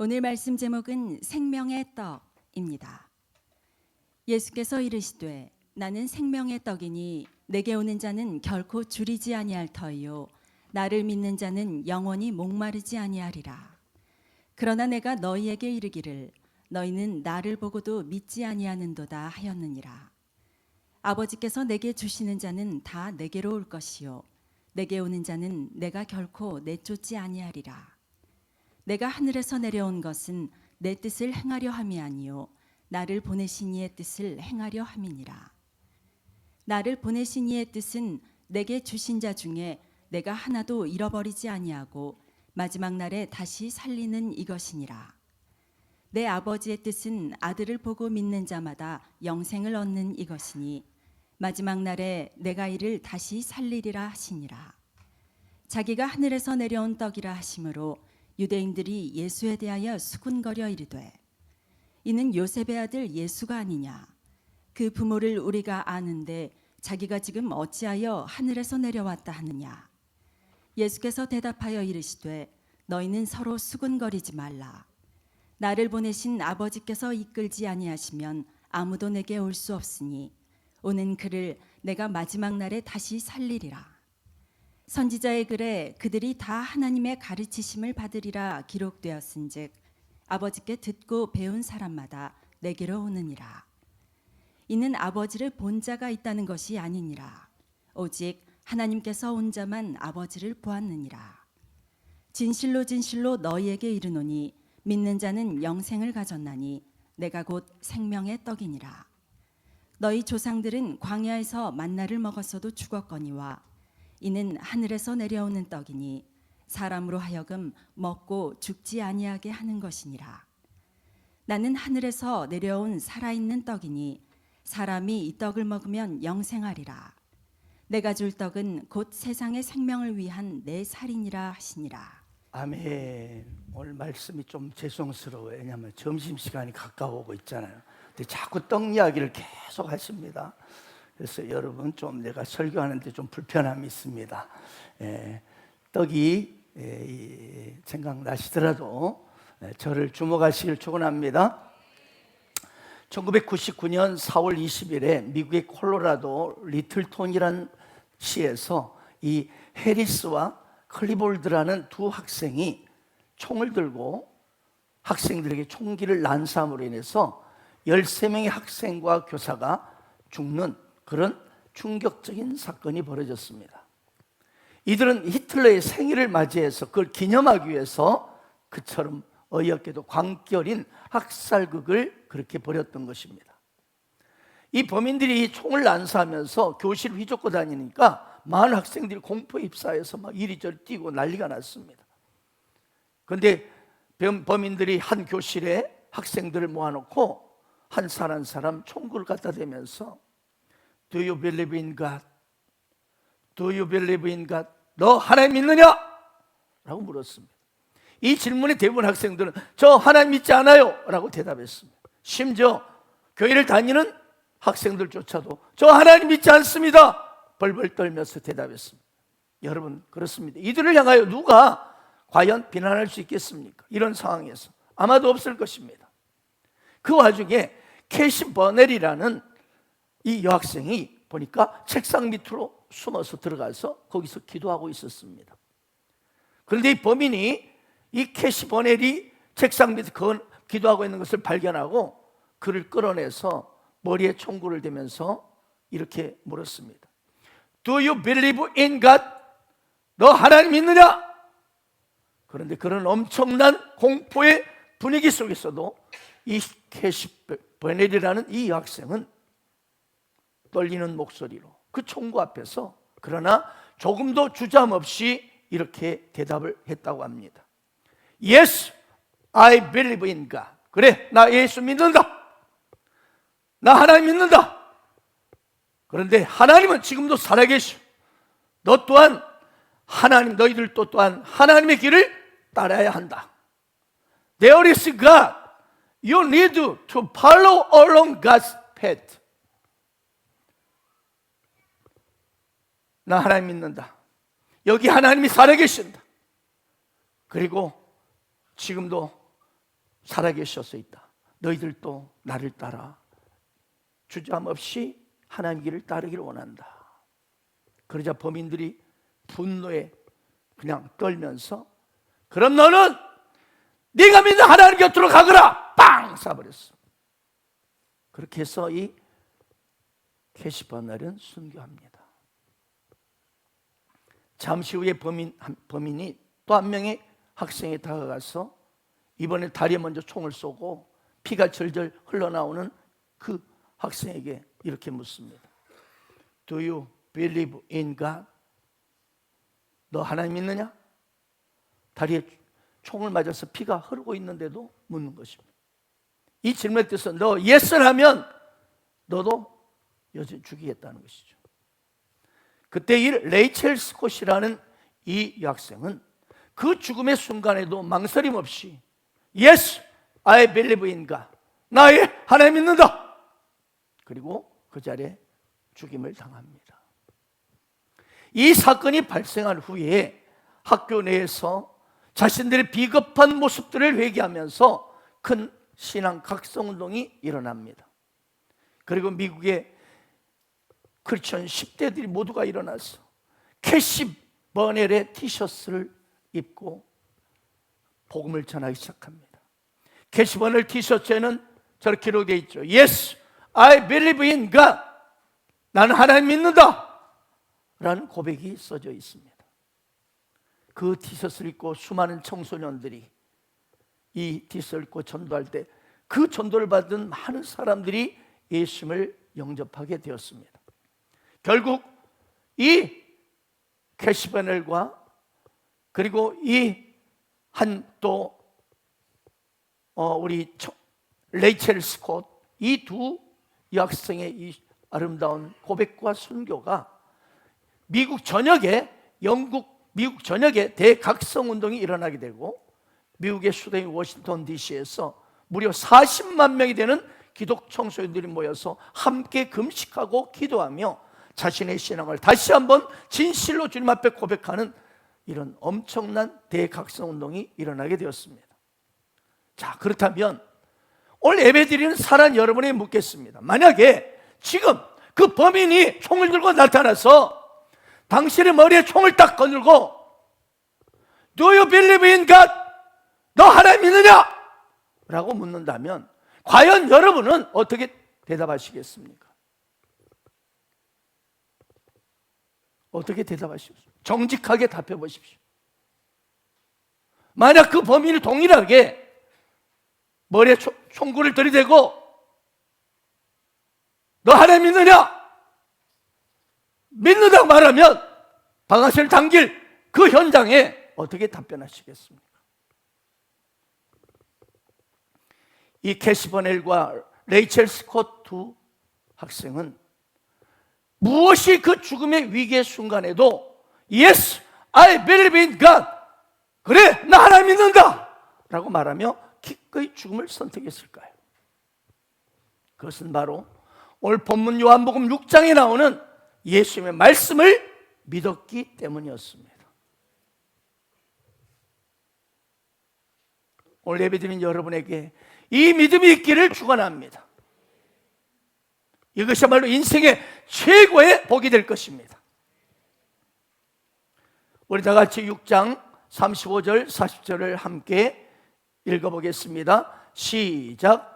오늘 말씀 제목은 생명의 떡입니다. 예수께서 이르시되 나는 생명의 떡이니 내게 오는 자는 결코 줄이지 아니할 터이요 나를 믿는 자는 영원히 목마르지 아니하리라. 그러나 내가 너희에게 이르기를 너희는 나를 보고도 믿지 아니하는도다 하였느니라. 아버지께서 내게 주시는 자는 다 내게로 올 것이요 내게 오는 자는 내가 결코 내쫓지 아니하리라. 내가 하늘에서 내려온 것은 내 뜻을 행하려 함이 아니요 나를 보내신 이의 뜻을 행하려 함이니라. 나를 보내신 이의 뜻은 내게 주신 자 중에 내가 하나도 잃어버리지 아니하고 마지막 날에 다시 살리는 이것이니라. 내 아버지의 뜻은 아들을 보고 믿는 자마다 영생을 얻는 이것이니 마지막 날에 내가 이를 다시 살리리라 하시니라. 자기가 하늘에서 내려온 떡이라 하심으로 유대인들이 예수에 대하여 수군거려 이르되 이는 요셉의 아들 예수가 아니냐. 그 부모를 우리가 아는데 자기가 지금 어찌하여 하늘에서 내려왔다 하느냐. 예수께서 대답하여 이르시되 너희는 서로 수군거리지 말라. 나를 보내신 아버지께서 이끌지 아니하시면 아무도 내게 올 수 없으니 오는 그를 내가 마지막 날에 다시 살리리라. 선지자의 글에 그들이 다 하나님의 가르치심을 받으리라 기록되었은즉 아버지께 듣고 배운 사람마다 내게로 오느니라. 이는 아버지를 본 자가 있다는 것이 아니니라. 오직 하나님께서 온 자만 아버지를 보았느니라. 진실로 진실로 너희에게 이르노니 믿는 자는 영생을 가졌나니 내가 곧 생명의 떡이니라. 너희 조상들은 광야에서 만나를 먹었어도 죽었거니와 이는 하늘에서 내려오는 떡이니 사람으로 하여금 먹고 죽지 아니하게 하는 것이니라. 나는 하늘에서 내려온 살아있는 떡이니 사람이 이 떡을 먹으면 영생하리라. 내가 줄 떡은 곧 세상의 생명을 위한 내 살이니라 하시니라. 아멘. 오늘 말씀이 좀 죄송스러워요. 왜냐하면 점심시간이 가까워오고 있잖아요. 근데 자꾸 떡 이야기를 계속 하십니다. 그래서 여러분 좀 내가 설교하는데 좀 불편함이 있습니다. 떡이 생각나시더라도 저를 주목하시길 축원합니다. 1999년 4월 20일에 미국의 콜로라도 리틀톤이라는 시에서 이 해리스와 클리볼드라는 두 학생이 총을 들고 학생들에게 총기를 난사함으로 인해서 13명의 학생과 교사가 죽는 그런 충격적인 사건이 벌어졌습니다. 이들은 히틀러의 생일을 맞이해서 그걸 기념하기 위해서 그처럼 어이없게도 광결인 학살극을 그렇게 벌였던 것입니다. 이 범인들이 총을 난사하면서 교실을 휘젓고 다니니까 많은 학생들이 공포에 휩싸여서 막 이리저리 뛰고 난리가 났습니다. 그런데 범인들이 한 교실에 학생들을 모아놓고 한 사람 한 사람 총구를 갖다 대면서 Do you believe in God? Do you believe in God? 너 하나님 믿느냐? 라고 물었습니다. 이 질문에 대부분 학생들은 저 하나님 믿지 않아요 라고 대답했습니다. 심지어 교회를 다니는 학생들조차도 저 하나님 믿지 않습니다 벌벌 떨면서 대답했습니다. 여러분 그렇습니다. 이들을 향하여 누가 과연 비난할 수 있겠습니까? 이런 상황에서 아마도 없을 것입니다. 그 와중에 캐시 버넬이라는 이 여학생이 보니까 책상 밑으로 숨어서 들어가서 거기서 기도하고 있었습니다. 그런데 이 범인이 이 캐시 버넬이 책상 밑에 기도하고 있는 것을 발견하고 그를 끌어내서 머리에 총구를 대면서 이렇게 물었습니다. Do you believe in God? 너 하나님 믿느냐? 그런데 그런 엄청난 공포의 분위기 속에서도 이 캐시 버넬이라는 이 여학생은 떨리는 목소리로 그 총구 앞에서 그러나 조금도 주저함없이 이렇게 대답을 했다고 합니다. Yes, I believe in God. 그래, 나 예수 믿는다. 나 하나님 믿는다. 그런데 하나님은 지금도 살아계셔. 너 또한 하나님, 너희들도 또한 하나님의 길을 따라야 한다. There is God. You need to follow along God's path. 나 하나님 믿는다. 여기 하나님이 살아계신다. 그리고 지금도 살아계셔서 있다. 너희들도 나를 따라 주저함없이 하나님의 길을 따르기를 원한다. 그러자 범인들이 분노에 그냥 떨면서 그럼 너는 네가 믿는 하나님 곁으로 가거라! 빵! 쏴버렸어. 그렇게 해서 이 게시바날은 순교합니다. 잠시 후에 범인이 또 한 명의 학생에 다가가서 이번에 다리에 먼저 총을 쏘고 피가 절절 흘러나오는 그 학생에게 이렇게 묻습니다. Do you believe in God? 너 하나님 믿느냐? 다리에 총을 맞아서 피가 흐르고 있는데도 묻는 것입니다. 이 질문의 뜻은 너 예스를 하면 너도 여전히 죽이겠다는 것이죠. 그때 이 레이첼 스콧이라는 이 여학생은 그 죽음의 순간에도 망설임 없이 Yes, I believe in God. 나의 하나님 믿는다. 그리고 그 자리에 죽임을 당합니다. 이 사건이 발생한 후에 학교 내에서 자신들의 비겁한 모습들을 회개하면서 큰 신앙 각성운동이 일어납니다. 그리고 미국의 크리스천 10대들이 모두가 일어나서 캐시 버넬의 티셔츠를 입고 복음을 전하기 시작합니다. 캐시 버넬 티셔츠에는 저렇게 기록되어 있죠. Yes, I believe in God. 나는 하나님 믿는다 라는 고백이 써져 있습니다. 그 티셔츠를 입고 수많은 청소년들이 이 티셔츠를 입고 전도할 때 그 전도를 받은 많은 사람들이 예수님을 영접하게 되었습니다. 결국 이 캐시 버넬과 그리고 이 한 또 우리 레이첼 스콧 이 두 여학생의 이 아름다운 고백과 순교가 미국 전역에 대각성 운동이 일어나게 되고 미국의 수도인 워싱턴 DC에서 무려 40만 명이 되는 기독 청소년들이 모여서 함께 금식하고 기도하며 자신의 신앙을 다시 한번 진실로 주님 앞에 고백하는 이런 엄청난 대각성 운동이 일어나게 되었습니다. 자, 그렇다면 오늘 예배드리는 사랑 여러분에게 묻겠습니다. 만약에 지금 그 범인이 총을 들고 나타나서 당신의 머리에 총을 딱 거들고 Do you believe in God? 너 하나님 믿느냐? 라고 묻는다면 과연 여러분은 어떻게 대답하시겠습니까? 어떻게 대답하시겠습니까? 정직하게 답해 보십시오. 만약 그 범인이 동일하게 머리에 총구를 들이대고 너 하나님 믿느냐? 믿는다고 말하면 방아쇠를 당길 그 현장에 어떻게 답변하시겠습니까? 이 캐시 버넬과 레이첼 스콧 두 학생은 무엇이 그 죽음의 위기의 순간에도 Yes, I believe in God. 그래, 나 하나님 믿는다 라고 말하며 기꺼이 죽음을 선택했을까요? 그것은 바로 오늘 본문 요한복음 6장에 나오는 예수님의 말씀을 믿었기 때문이었습니다. 오늘 예배드린 여러분에게 이 믿음이 있기를 축원합니다. 이것이야말로 인생의 최고의 복이 될 것입니다. 우리 다 같이 6장 35절 40절을 함께 읽어보겠습니다. 시작.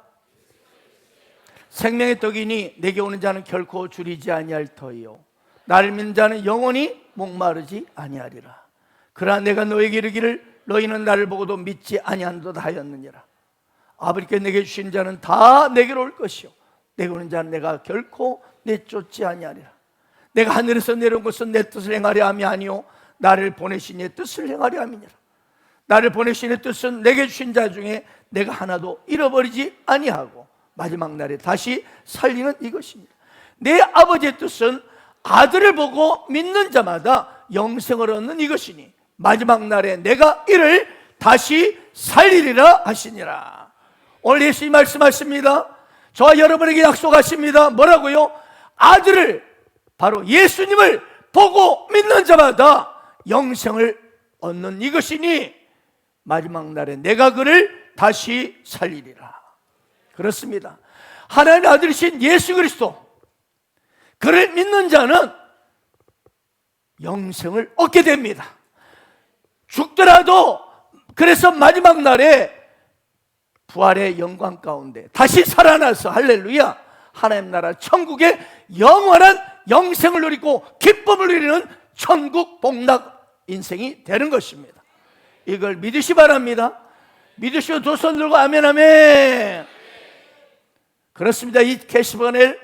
생명의 떡이니 내게 오는 자는 결코 줄이지 아니할 터이요 나를 믿는 자는 영원히 목마르지 아니하리라. 그러나 내가 너에게 이르기를 너희는 나를 보고도 믿지 아니한도다 하였느니라. 아버지께 내게 주신 자는 다 내게로 올 것이요 내게 오는 자는 내가 결코 내쫓지 아니하리라. 내가 하늘에서 내려온 것은 내 뜻을 행하려 함이 아니요 나를 보내신 이의 뜻을 행하려 함이니라. 나를 보내신 이의 뜻은 내게 주신 자 중에 내가 하나도 잃어버리지 아니하고 마지막 날에 다시 살리는 이것입니다. 내 아버지의 뜻은 아들을 보고 믿는 자마다 영생을 얻는 이것이니 마지막 날에 내가 이를 다시 살리리라 하시니라. 오늘 예수님 말씀하십니다. 저와 여러분에게 약속하십니다. 뭐라고요? 아들을, 바로 예수님을 보고 믿는 자마다 영생을 얻는 이것이니 마지막 날에 내가 그를 다시 살리리라. 그렇습니다. 하나님의 아들이신 예수 그리스도, 그를 믿는 자는 영생을 얻게 됩니다. 죽더라도 그래서 마지막 날에 부활의 영광 가운데 다시 살아나서 할렐루야, 하나님 나라 천국의 영원한 영생을 누리고 기쁨을 누리는 천국 복락 인생이 되는 것입니다. 이걸 믿으시 바랍니다. 믿으시고 두 손 들고 아멘 아멘. 그렇습니다. 이 캐시버넬,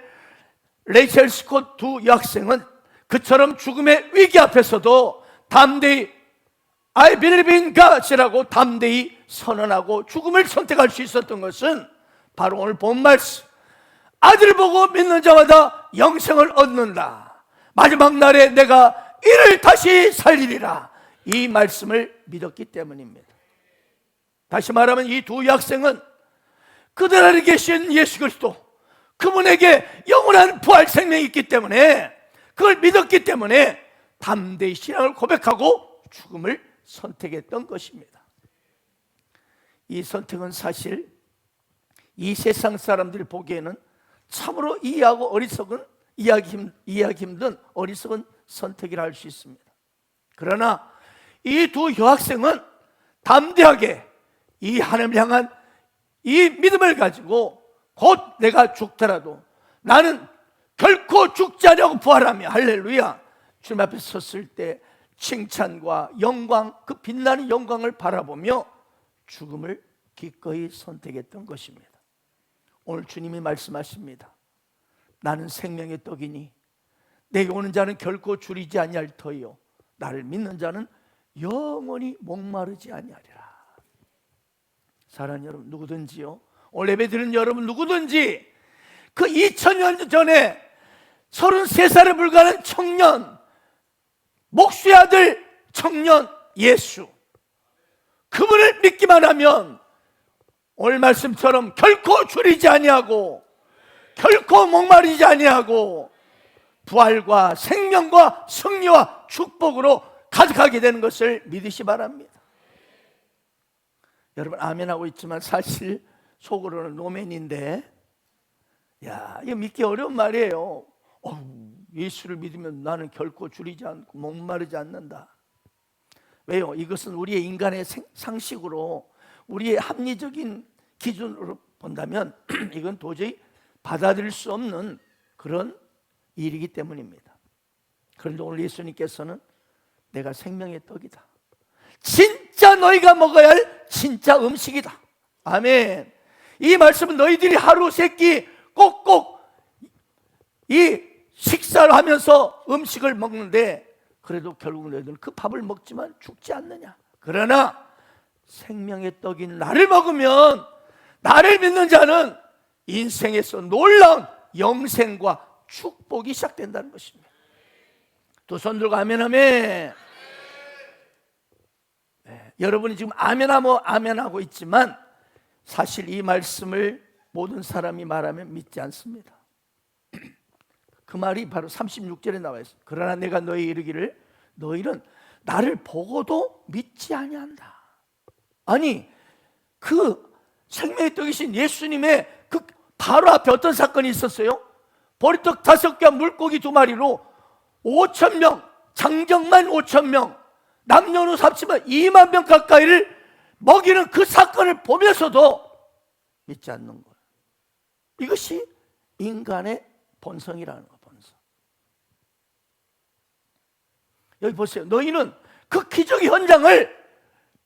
레이첼 스콧 두 여학생은 그처럼 죽음의 위기 앞에서도 담대히 I believe in God이라고 담대히 선언하고 죽음을 선택할 수 있었던 것은 바로 오늘 본 말씀, 아들을 보고 믿는 자마다 영생을 얻는다, 마지막 날에 내가 이를 다시 살리리라, 이 말씀을 믿었기 때문입니다. 다시 말하면 이 두 여학생은 그들 안에 계신 예수 그리스도, 그분에게 영원한 부활 생명이 있기 때문에, 그걸 믿었기 때문에 담대히 신앙을 고백하고 죽음을 선택했던 것입니다. 이 선택은 사실 이 세상 사람들이 보기에는 참으로 이해하고 어리석은, 이해하기 힘든 어리석은 선택이라 할 수 있습니다. 그러나 이 두 여학생은 담대하게 이 하나님을 향한 이 믿음을 가지고 곧 내가 죽더라도 나는 결코 죽지 않냐고 부활하며 할렐루야, 주님 앞에 섰을 때 칭찬과 영광, 그 빛나는 영광을 바라보며 죽음을 기꺼이 선택했던 것입니다. 오늘 주님이 말씀하십니다. 나는 생명의 떡이니 내게 오는 자는 결코 줄이지 아니할 터이요 나를 믿는 자는 영원히 목마르지 아니하리라. 사랑하는 여러분, 누구든지요, 오늘 예배 드리는 여러분 누구든지 그 2000년 전에 33살에 불과한 청년, 목수의 아들 청년 예수, 그분을 믿기만 하면 오늘 말씀처럼 결코 줄이지 아니하고 결코 목마르지 아니하고 부활과 생명과 승리와 축복으로 가득하게 되는 것을 믿으시 바랍니다. 여러분 아멘하고 있지만 사실 속으로는 노맨인데, 야, 이거 믿기 어려운 말이에요. 예수를 믿으면 나는 결코 줄이지 않고 목마르지 않는다. 왜요? 이것은 우리의 인간의 상식으로, 우리의 합리적인 기준으로 본다면 이건 도저히 받아들일 수 없는 그런 일이기 때문입니다. 그런데 오늘 예수님께서는 내가 생명의 떡이다, 진짜 너희가 먹어야 할 진짜 음식이다. 아멘. 이 말씀은 너희들이 하루 세끼 꼭꼭 이 식사를 하면서 음식을 먹는데 그래도 결국 너희들은 그 밥을 먹지만 죽지 않느냐. 그러나 생명의 떡인 나를 먹으면, 나를 믿는 자는 인생에서 놀라운 영생과 축복이 시작된다는 것입니다. 두 손 들고 아멘 아멘. 네, 여러분이 지금 아멘하고 있지만 사실 이 말씀을 모든 사람이 말하면 믿지 않습니다. 그 말이 바로 36절에 나와 있어요. 그러나 내가 너희 이르기를 너희는 나를 보고도 믿지 아니한다. 아니, 그 생명의 떡이신 예수님의 그 바로 앞에 어떤 사건이 있었어요? 보리떡 5개와 물고기 2마리로 5,000명, 장정만 5,000명, 남녀노소 합치면 2만 명 가까이를 먹이는 그 사건을 보면서도 믿지 않는 거예요. 이것이 인간의 본성이라는 거예요. 본성. 여기 보세요. 너희는 그 기적의 현장을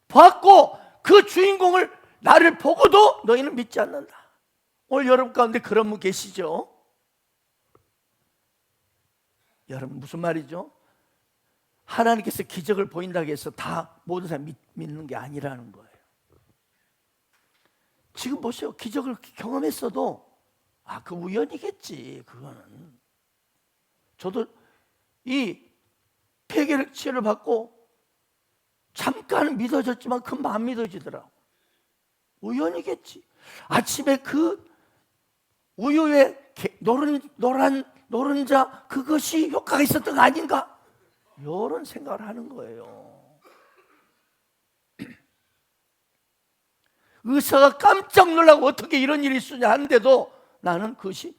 봤고 그 주인공을 나를 보고도 너희는 믿지 않는다. 오늘 여러분 가운데 그런 분 계시죠? 여러분 무슨 말이죠? 하나님께서 기적을 보인다고 해서 다 모든 사람이 믿는 게 아니라는 거예요. 지금 보세요. 기적을 경험했어도 그 우연이겠지. 그거는 저도 이 폐결핵 치료를 받고 잠깐은 믿어졌지만 금방 안 믿어지더라고. 우연이겠지. 아침에 그 우유에 노른자 그것이 효과가 있었던 거 아닌가? 이런 생각을 하는 거예요. 의사가 깜짝 놀라고 어떻게 이런 일이 있으냐 하는데도 나는 그것이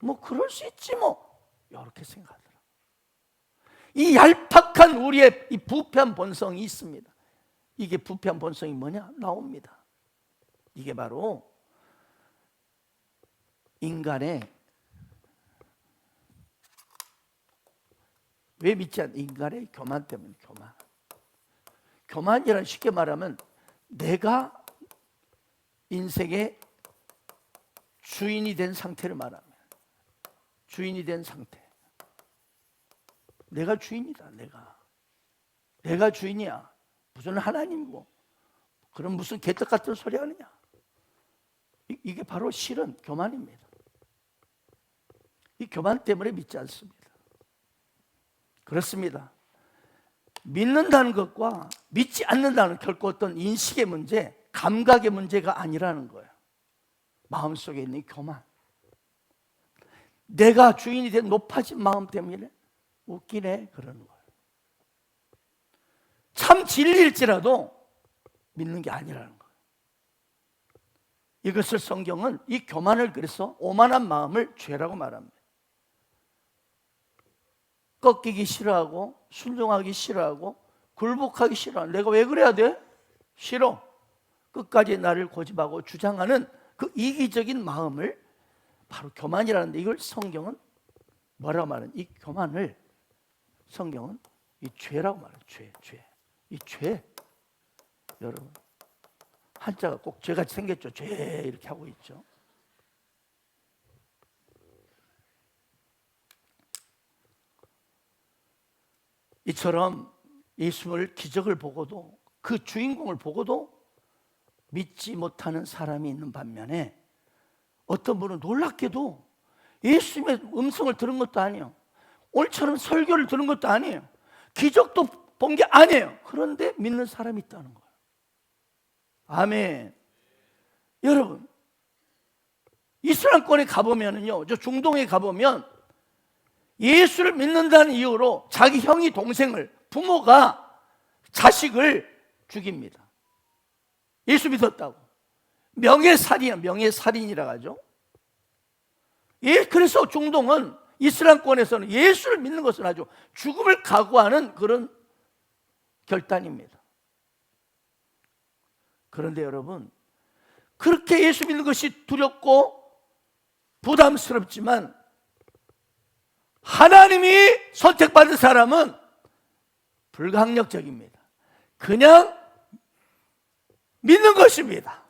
뭐 그럴 수 있지 뭐 이렇게 생각하더라. 이 얄팍한 우리의 이 부패한 본성이 있습니다. 이게 부패한 본성이 뭐냐? 나옵니다. 이게 바로 인간의, 왜 믿지 않는 인간의 교만 때문에. 교만이란 쉽게 말하면 내가 인생의 주인이 된 상태를 말하면, 주인이 된 상태. 내가 주인이다. 내가 주인이야. 무슨 하나님이고 그런 무슨 개떡 같은 소리 하느냐. 이게 바로 실은 교만입니다. 이 교만 때문에 믿지 않습니다. 그렇습니다. 믿는다는 것과 믿지 않는다는 결코 어떤 인식의 문제, 감각의 문제가 아니라는 거예요. 마음속에 있는 교만, 내가 주인이 된 높아진 마음 때문에 웃기네 그러는 거예요. 참 진리일지라도 믿는 게 아니라는 거예요. 이것을 성경은 이 교만을 그래서 오만한 마음을 죄라고 말합니다. 꺾이기 싫어하고 순종하기 싫어하고 굴복하기 싫어하는, 내가 왜 그래야 돼? 싫어. 끝까지 나를 고집하고 주장하는 그 이기적인 마음을 바로 교만이라는데, 이걸 성경은 뭐라고 말하는? 이 교만을 성경은 이 죄라고 말해요. 죄. 이 죄, 여러분 한자가 꼭 죄같이 생겼죠. 죄 이렇게 하고 있죠. 이처럼 예수님을 기적을 보고도, 그 주인공을 보고도 믿지 못하는 사람이 있는 반면에, 어떤 분은 놀랍게도 예수님의 음성을 들은 것도 아니에요. 오늘처럼 설교를 들은 것도 아니에요. 기적도 본 게 아니에요. 그런데 믿는 사람이 있다는 거예요. 아멘. 여러분, 이스라엘권에 가보면요, 저 중동에 가보면 예수를 믿는다는 이유로 자기 형이 동생을, 부모가 자식을 죽입니다. 예수 믿었다고. 명예살인이라고 하죠. 예, 그래서 중동은, 이스라엘권에서는 예수를 믿는 것은 아주 죽음을 각오하는 그런 결단입니다. 그런데 여러분, 그렇게 예수 믿는 것이 두렵고 부담스럽지만 하나님이 선택받은 사람은 불가항력적입니다. 그냥 믿는 것입니다.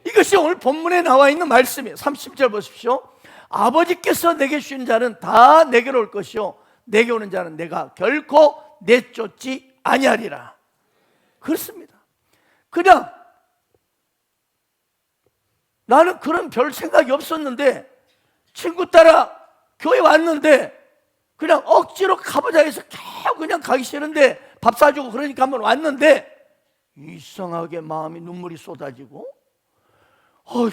이것이 오늘 본문에 나와 있는 말씀이에요. 30절 보십시오. 아버지께서 내게 주신 자는 다 내게로 올 것이요 내게 오는 자는 내가 결코 내쫓지 아니하리라. 그렇습니다. 그냥 나는 그런 별 생각이 없었는데, 친구 따라 교회 왔는데 그냥 억지로 가보자 해서 계속 그냥 가기 싫은데 밥 사주고 그러니까 한번 왔는데 이상하게 마음이 눈물이 쏟아지고,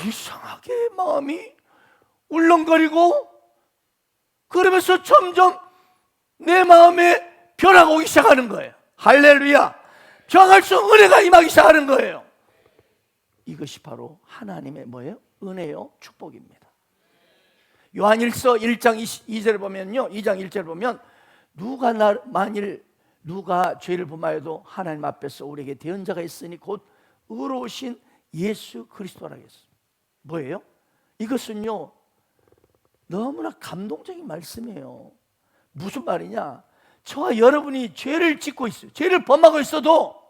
이상하게 마음이 울렁거리고, 그러면서 점점 내 마음에 변화가 오기 시작하는 거예요. 할렐루야. 정할 수 없는 은혜가 임하기 시작하는 거예요. 이것이 바로 하나님의 뭐예요? 은혜요, 축복입니다. 요한일서 1장 2절을 보면요, 2장 1절을 보면 누가 죄를 범하여도 하나님 앞에서 우리에게 대언자가 있으니 곧 의로우신 예수 그리스도라고 했어요. 뭐예요? 이것은요 너무나 감동적인 말씀이에요. 무슨 말이냐? 저와 여러분이 죄를 짓고 있어요. 죄를 범하고 있어도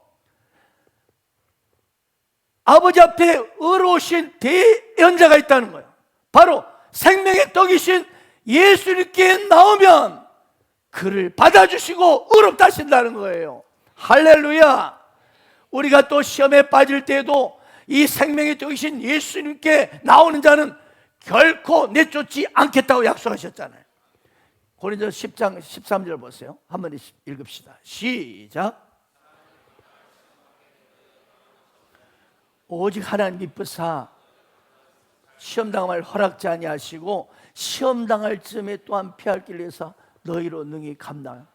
아버지 앞에 의로우신 대언자가 있다는 거예요. 바로 생명의 떡이신 예수님께 나오면 그를 받아주시고 의롭다 하신다는 거예요. 할렐루야. 우리가 또 시험에 빠질 때에도 이 생명의 떡이신 예수님께 나오는 자는 결코 내쫓지 않겠다고 약속하셨잖아요. 고린도서 10장 13절 보세요. 한번 읽읍시다. 시작. 오직 하나님 미쁘사 시험당함을 허락지 아니하시고 시험당할 즈음에 또한 피할 길을 위해서 너희로 능히 감당.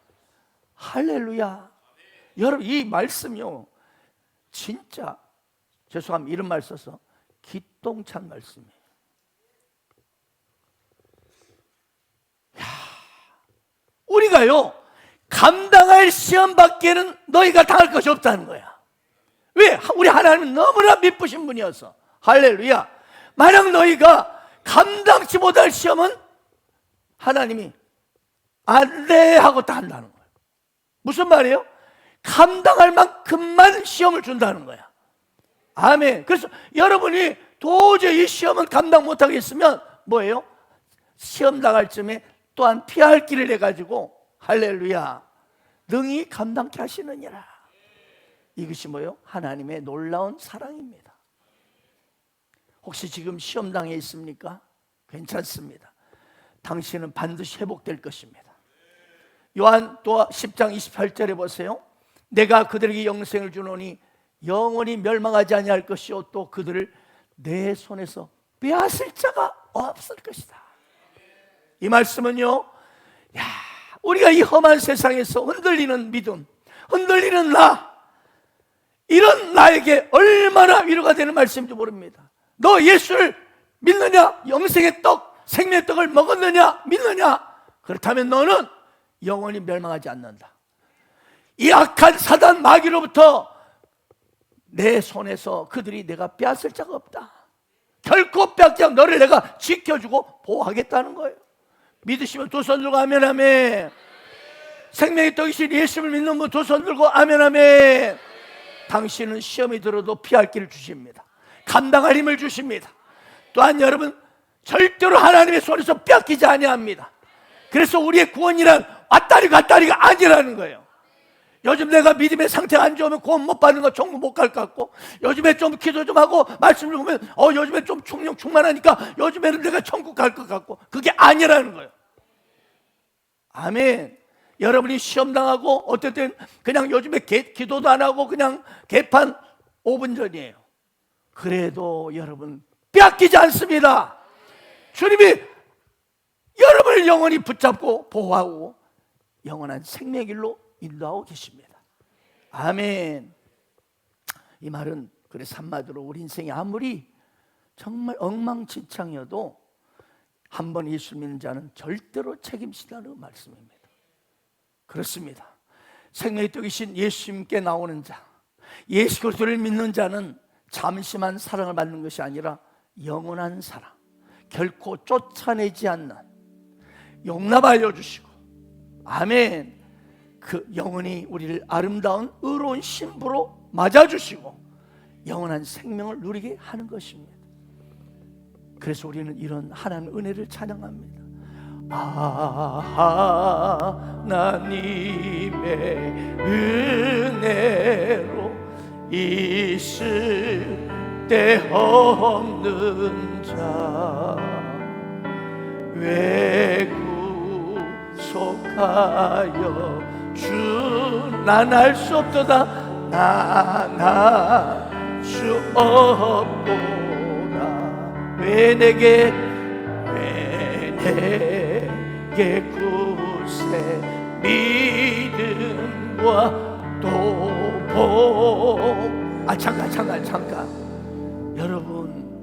할렐루야. 여러분, 이 말씀요 진짜, 죄송합니다 이런 말 써서, 기똥찬 말씀이에요. 우리가요, 감당할 시험밖에는 너희가 당할 것이 없다는 거야. 왜? 우리 하나님은 너무나 미쁘신 분이어서. 할렐루야. 만약 너희가 감당치 못할 시험은 하나님이 안 돼 하고 다 한다는 거예요. 무슨 말이에요? 감당할 만큼만 시험을 준다는 거야. 아멘. 그래서 여러분이 도저히 이 시험은 감당 못하겠으면 뭐예요? 시험 당할 쯤에 또한 피할 길을 내가지고 할렐루야 능히 감당케 하시느니라. 이것이 뭐예요? 하나님의 놀라운 사랑입니다. 혹시 지금 시험당해 있습니까? 괜찮습니다. 당신은 반드시 회복될 것입니다. 요한 또 10장 28절에 보세요. 내가 그들에게 영생을 주노니 영원히 멸망하지 아니할 것이요 또 그들을 내 손에서 빼앗을 자가 없을 것이다. 이 말씀은요, 야, 우리가 이 험한 세상에서 흔들리는 믿음, 흔들리는 나, 이런 나에게 얼마나 위로가 되는 말씀인지 모릅니다. 너 예수를 믿느냐? 영생의 떡, 생명의 떡을 먹었느냐? 믿느냐? 그렇다면 너는 영원히 멸망하지 않는다. 이 악한 사단 마귀로부터 내 손에서 그들이 내가 빼앗을 자가 없다. 결코 빼앗지 않고 너를 내가 지켜주고 보호하겠다는 거예요. 믿으시면 두 손 들고 아멘 아멘. 생명의 떡이신 예수를 믿는 분 두 손 들고 아멘 아멘. 당신은 시험이 들어도 피할 길을 주십니다. 감당할 힘을 주십니다. 또한 여러분 절대로 하나님의 손에서 빼앗기지 아니합니다. 그래서 우리의 구원이란 왔다리 갔다리가 아니라는 거예요. 요즘 내가 믿음의 상태가 안 좋으면 구원 못 받는 거 정말 못 갈 것 같고, 요즘에 좀 기도 좀 하고 말씀 좀 보면 요즘에 좀 충령 충만하니까 요즘에는 내가 천국 갈 것 같고, 그게 아니라는 거예요. 아멘. 여러분이 시험 당하고 어떨 땐 그냥 요즘에 기도도 안 하고 그냥 개판 5분 전이에요. 그래도 여러분 빼앗기지 않습니다. 주님이 여러분을 영원히 붙잡고 보호하고 영원한 생명의 길로 인도하고 계십니다. 아멘. 이 말은 그래서 한마디로 우리 인생이 아무리 정말 엉망진창이어도 한 번 예수 믿는 자는 절대로 책임지다는 말씀입니다. 그렇습니다. 생명의 떡이신 예수님께 나오는 자, 예수 그리스도를 믿는 자는 잠시만 사랑을 받는 것이 아니라 영원한 사랑, 결코 쫓아내지 않는 용납 알려주시고, 아멘, 그 영원히 우리를 아름다운 의로운 신부로 맞아주시고 영원한 생명을 누리게 하는 것입니다. 그래서 우리는 이런 하나님의 은혜를 찬양합니다. 하나님의 은혜로 있을 데 없는 자 왜 구속하여 난 알 수 없도다 난 알 수 없도다 왜 내게 구세 믿음과 도복. 잠깐 여러분,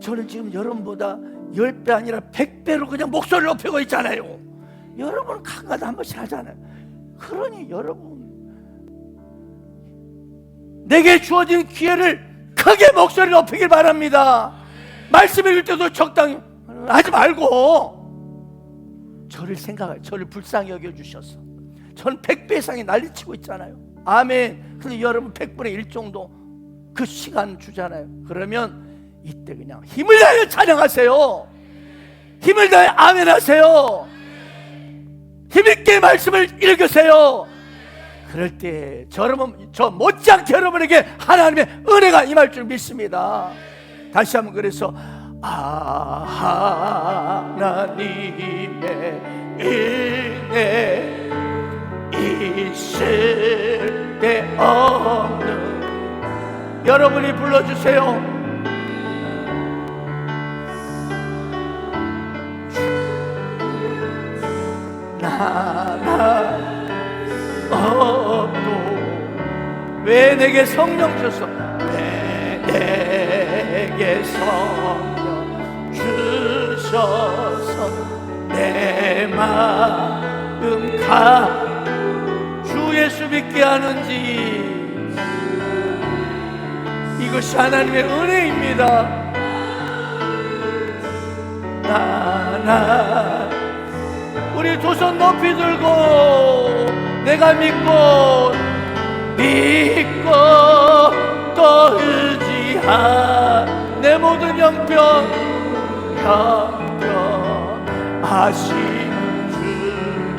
저는 지금 여러분보다 10배 아니라 100배로 그냥 목소리를 높이고 있잖아요. 여러분 가까이 한 번씩 하잖아요. 그러니 여러분 내게 주어진 기회를 크게 목소리 높이길 바랍니다. 말씀 읽을 때도 적당히 하지 말고 저를 생각하여 저를 불쌍히 여겨주셔서 저는 100배 이상이 난리치고 있잖아요. 아멘. 근데 여러분 100분의 1 정도 그 시간 주잖아요. 그러면 이때 그냥 힘을 다해 찬양하세요. 힘을 다해 아멘 하세요. 힘있게 말씀을 읽으세요. 그럴 때 저 못지않게 여러분에게 하나님의 은혜가 임할 줄 믿습니다. 다시 한번 그래서 하나님의 은혜 있을 데 없는 여러분이 불러주세요. 나나 없도 왜 내게 성령 주셨어 왜 내게 성령 주셔서 내 마음 주 예수 믿게 하는지, 이것이 하나님의 은혜입니다. 우리 두 손 높이 들고 내가 믿고 또 의지한 내 모든 형편하신 주를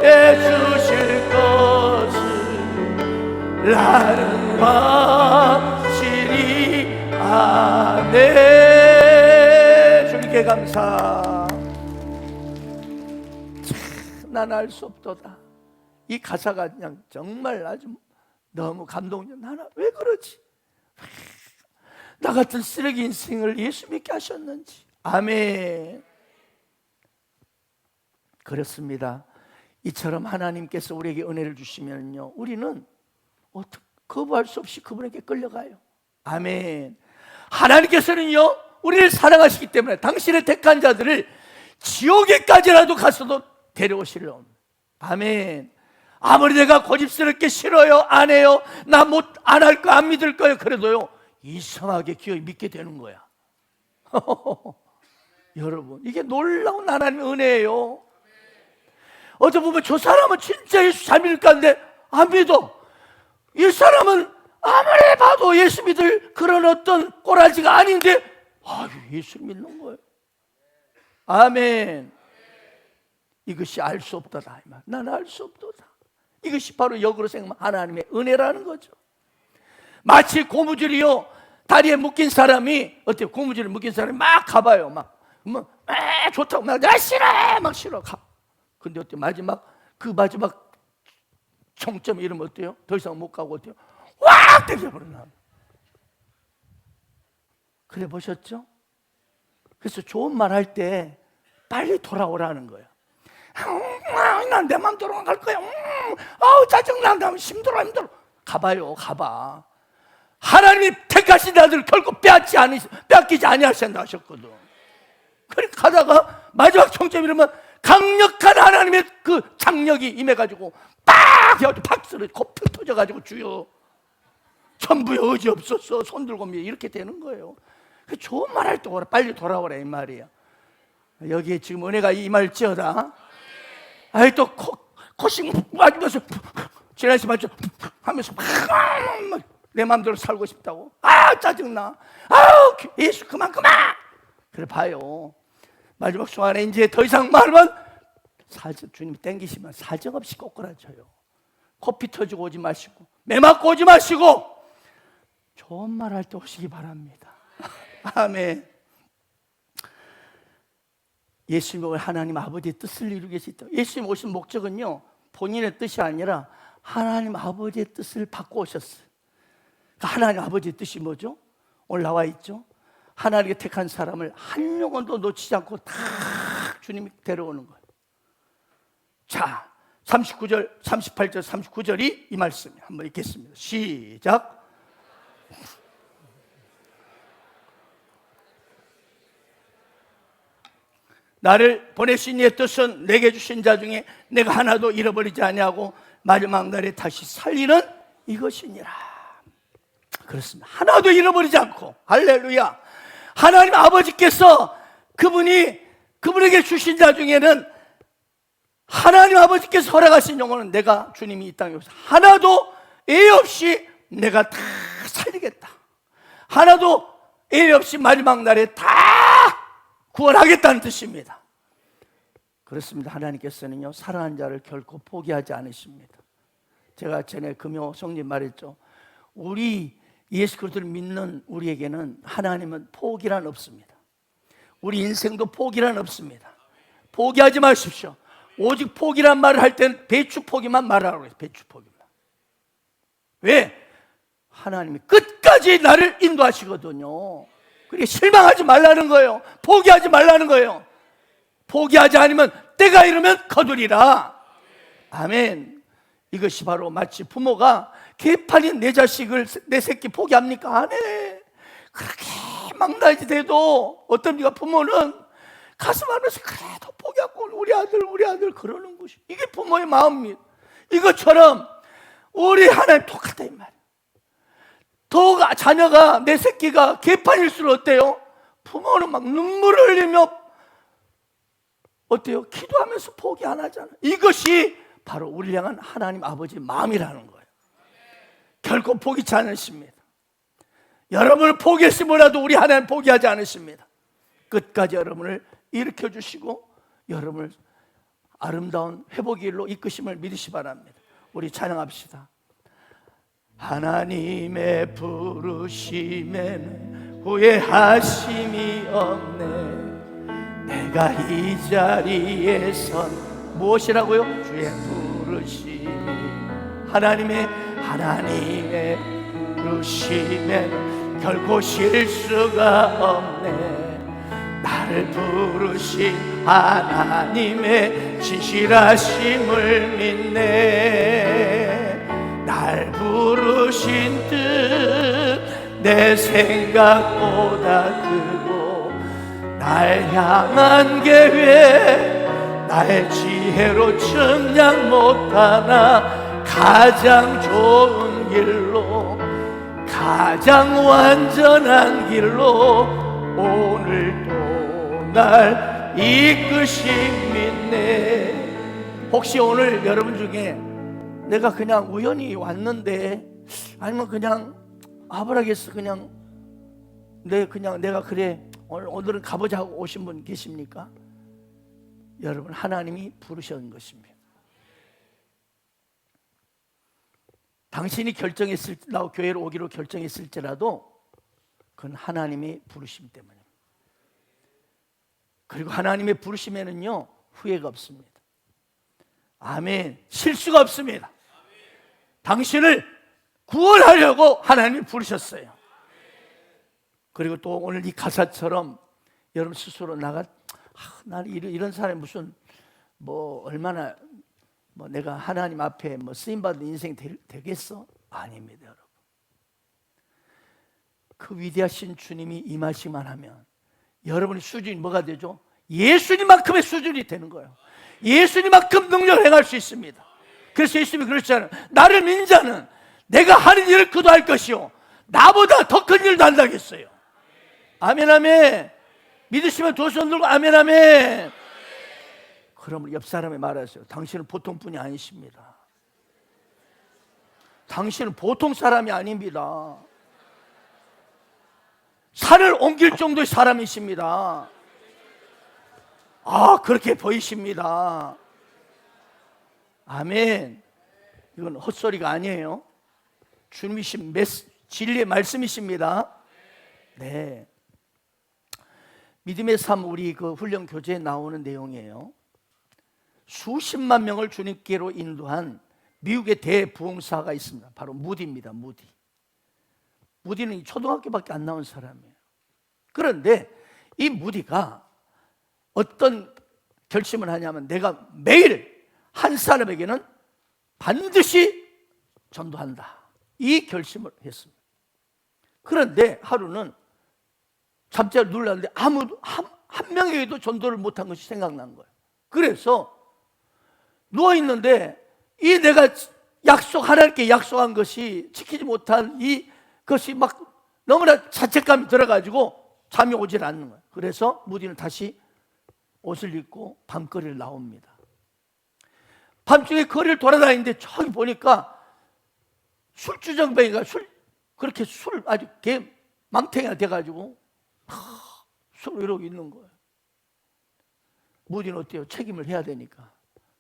보여주실 것을 나는 확실히 아네. 주님께 감사. 난 알 수 없도다. 이 가사가 그냥 정말 아주 너무 감동이야. 나는 왜 그러지? 나 같은 쓰레기 인생을 예수 믿게 하셨는지. 아멘. 그렇습니다. 이처럼 하나님께서 우리에게 은혜를 주시면요, 우리는 거부할 수 없이 그분에게 끌려가요. 아멘. 하나님께서는요, 우리를 사랑하시기 때문에 당신의 택한 자들을 지옥에까지라도 가서도 데려오시려. 아멘. 아무리 내가 고집스럽게 싫어요, 안 해요, 나 안 할 거, 안 믿을 거예요, 그래도요 이상하게 기어이 믿게 되는 거야. 여러분, 이게 놀라운 하나님의 은혜예요. 어제 보면 저 사람은 진짜 예수 잘 믿을 것 같은데 안 믿어. 이 사람은 아무리 봐도 예수 믿을 그런 어떤 꼬라지가 아닌데 예수 믿는 거예요. 아멘. 이것이 알 수 없도다. 나는 알 수 없도다. 이것이 바로 역으로 생각하면 하나님의 은혜라는 거죠. 마치 고무줄이요, 다리에 묶인 사람이, 어때요? 고무줄에 묶인 사람이 막 가봐요. 좋다고 나 싫어, 막 싫어 가. 근데 어때요? 마지막 총점 이러면 어때요? 더 이상 못 가고 어때요? 확 땡겨버려. 그래 보셨죠? 그래서 좋은 말 할 때 빨리 돌아오라는 거예요. 난 내 맘대로 안 갈 거야. 짜증난다. 힘들어. 가봐요. 가봐. 하나님이 택하신 자들 결코 빼앗기지 아니하신다 하셨거든. 그러니까 가다가 마지막 총점 이러면 강력한 하나님의 그 장력이 임해가지고 빡 해가지고 박수를 코피 터져가지고 주여 전부에 의지 없었어, 손 들고 밀, 이렇게 되는 거예요. 좋은 말 할 때 빨리 돌아오라 이 말이야. 여기에 지금 은혜가 임할지어다. 또 코씩 맞으면서 지나시 맞죠 하면서 내 마음대로 살고 싶다고. 짜증나. 예수 그만. 그래 봐요. 마지막 순간에 이제 더 이상 말하면 주님이 땡기시면 사정없이 꼬꾸라져요. 코피 터지고 오지 마시고, 매 맞고 오지 마시고, 좋은 말 할 때 오시기 바랍니다. 아멘. 예수님은 하나님 아버지의 뜻을 이루고 계시다. 예수님 오신 목적은요, 본인의 뜻이 아니라 하나님 아버지의 뜻을 받고 오셨어요. 하나님 아버지의 뜻이 뭐죠? 오늘 나와 있죠. 하나님께 택한 사람을 한 영혼도 놓치지 않고 다 주님이 데려오는 거예요. 자, 38절 39절이 이 말씀이 한번 읽겠습니다. 시작. 나를 보내신 이의 뜻은 내게 주신 자 중에 내가 하나도 잃어버리지 아니하고 마지막 날에 다시 살리는 이것이니라. 그렇습니다. 하나도 잃어버리지 않고, 할렐루야. 하나님 아버지께서 그분에게 주신 자 중에는 하나님 아버지께서 허락하신 영혼은 내가 주님이 이 땅에 오셔서 하나도 애 없이 내가 다 살리겠다. 하나도 애 없이 마지막 날에 다 구원하겠다는 뜻입니다. 그렇습니다. 하나님께서는요, 사랑하는 자를 결코 포기하지 않으십니다. 제가 전에 금요 성님 말했죠. 우리 예수 그리스도를 믿는 우리에게는 하나님은 포기란 없습니다. 우리 인생도 포기란 없습니다. 포기하지 마십시오. 오직 포기란 말을 할 때는 배추 포기만 말하라고 해요. 배추 포기만. 왜? 하나님이 끝까지 나를 인도하시거든요. 그러니까 실망하지 말라는 거예요. 포기하지 말라는 거예요. 포기하지 않으면 때가 이르면 거두리라. 아멘. 이것이 바로 마치 부모가 개판인 내 자식을, 내 새끼 포기합니까? 안 해. 그렇게 망나지 돼도 어떤 부모는 가슴 안에서 그래도 포기하고 우리 아들 그러는 것이, 이게 부모의 마음입니다. 이것처럼 우리 하나님 똑같다 이 말이에요. 더 자녀가, 내 새끼가 개판일수록 어때요? 부모는 막 눈물을 흘리며 어때요? 기도하면서 포기 안 하잖아요. 이것이 바로 우리를 향한 하나님 아버지의 마음이라는 거예요. 결코 포기치 않으십니다. 여러분을 포기했으므라도 우리 하나님 포기하지 않으십니다. 끝까지 여러분을 일으켜 주시고 여러분을 아름다운 회복의 일로 이끄심을 믿으시 바랍니다. 우리 찬양합시다. 하나님의 부르심에는 후회하심이 없네. 내가 이 자리에 선 무엇이라고요? 주의 부르심이, 하나님의 부르심에는 결코 실수가 없네. 나를 부르신 하나님의 진실하심을 믿네. 날 부르신 뜻 내 생각보다 크고, 날 향한 계획 나의 지혜로 측량 못하나 가장 좋은 길로, 가장 완전한 길로 오늘도 날 이끄심 믿네. 혹시 오늘 여러분 중에 내가 그냥 우연히 왔는데, 아니면 그냥 아브라겠어, 그냥 내가 그래 오늘은 가보자 하고 오신 분 계십니까? 여러분, 하나님이 부르신 것입니다. 당신이 결정했을, 나 교회로 오기로 결정했을지라도 그건 하나님의 부르심 때문입니다. 그리고 하나님의 부르심에는요 후회가 없습니다. 아멘. 실수가 없습니다. 당신을 구원하려고 하나님이 부르셨어요. 그리고 또 오늘 이 가사처럼 여러분 스스로 나는 이런 사람이 무슨 얼마나 내가 하나님 앞에 쓰임받은 인생 되겠어? 아닙니다, 여러분. 그 위대하신 주님이 임하시만 하면 여러분의 수준이 뭐가 되죠? 예수님만큼의 수준이 되는 거예요. 예수님만큼 능력을 행할 수 있습니다. 그래서 예수님이 그랬잖아요. 나를 믿는 자는 내가 하는 일을 그도 할 것이요 나보다 더 큰 일도 한다겠어요. 아멘, 아멘. 믿으시면 두 손 들고 아멘, 아멘. 그러면 옆 사람에 말하세요. 당신은 보통 분이 아니십니다. 당신은 보통 사람이 아닙니다. 산을 옮길 정도의 사람이십니다. 그렇게 보이십니다. 아멘. 이건 헛소리가 아니에요. 주님이신 진리의 말씀이십니다. 네. 믿음의 삶, 우리 그 훈련 교재에 나오는 내용이에요. 수십만 명을 주님께로 인도한 미국의 대부흥사가 있습니다. 바로 무디입니다. 무디는 초등학교밖에 안 나온 사람이에요. 그런데 이 무디가 어떤 결심을 하냐면, 내가 매일 한 사람에게는 반드시 전도한다, 이 결심을 했습니다. 그런데 하루는 잠자리 눌렀는데 아무도 한 명에게도 전도를 못한 것이 생각난 거예요. 그래서 누워있는데 이 내가 하나님께 약속한 것이 지키지 못한 이것이 막 너무나 자책감이 들어가지고 잠이 오질 않는 거예요. 그래서 무디는 다시 옷을 입고 밤거리를 나옵니다. 밤중에 거리를 돌아다니는데 저기 보니까 술주정뱅이가 그렇게 아주 망탱이가 돼가지고 술 이러고 있는 거예요. 무디는 어때요? 책임을 해야 되니까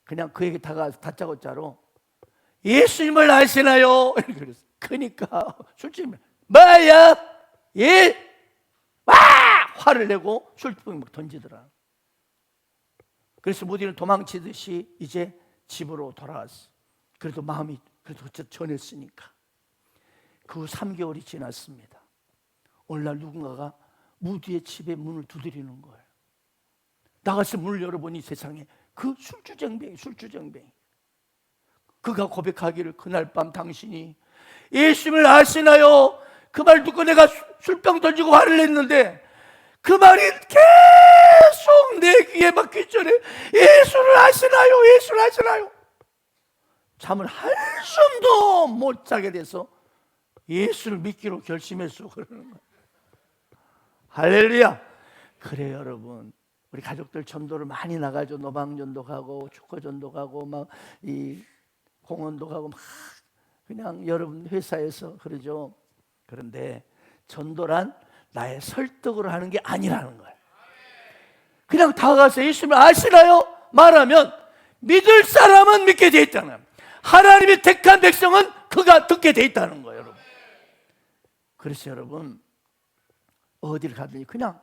그냥 그에게 다짜고짜로 예수님을 아시나요? 그랬어요. 그러니까 술주정뱅이 뭐야? 예? 막 화를 내고 술병을 막 던지더라. 그래서 무디는 도망치듯이 이제 집으로 돌아왔어. 그래도 마음이 그래도 전했으니까. 그 후 3개월이 지났습니다. 오늘날 누군가가 무디의 집에 문을 두드리는 거예요. 나가서 문을 열어보니 세상에 그 술주정뱅이. 그가 고백하기를 그날 밤 당신이 예수님을 아시나요? 그 말 듣고 내가 술병 던지고 화를 냈는데 그 말이 계속 내 귀에 막 귀전해. 예수를 아시나요? 예수를 아시나요? 잠을 한숨도 못 자게 돼서 예수를 믿기로 결심했어. 그러는 거야. 할렐루야. 그래 여러분, 우리 가족들 전도를 많이 나가죠. 노방전도 가고 축구전도 가고 막 이 공원도 가고 막 그냥 여러분 회사에서 그러죠. 그런데 전도란 나의 설득으로 하는 게 아니라는 거예요. 그냥 다가가서 예수님을 아시나요? 말하면 믿을 사람은 믿게 돼 있다는 거예요. 하나님이 택한 백성은 그가 듣게 돼 있다는 거예요, 여러분. 그래서 여러분 어디를 가든지 그냥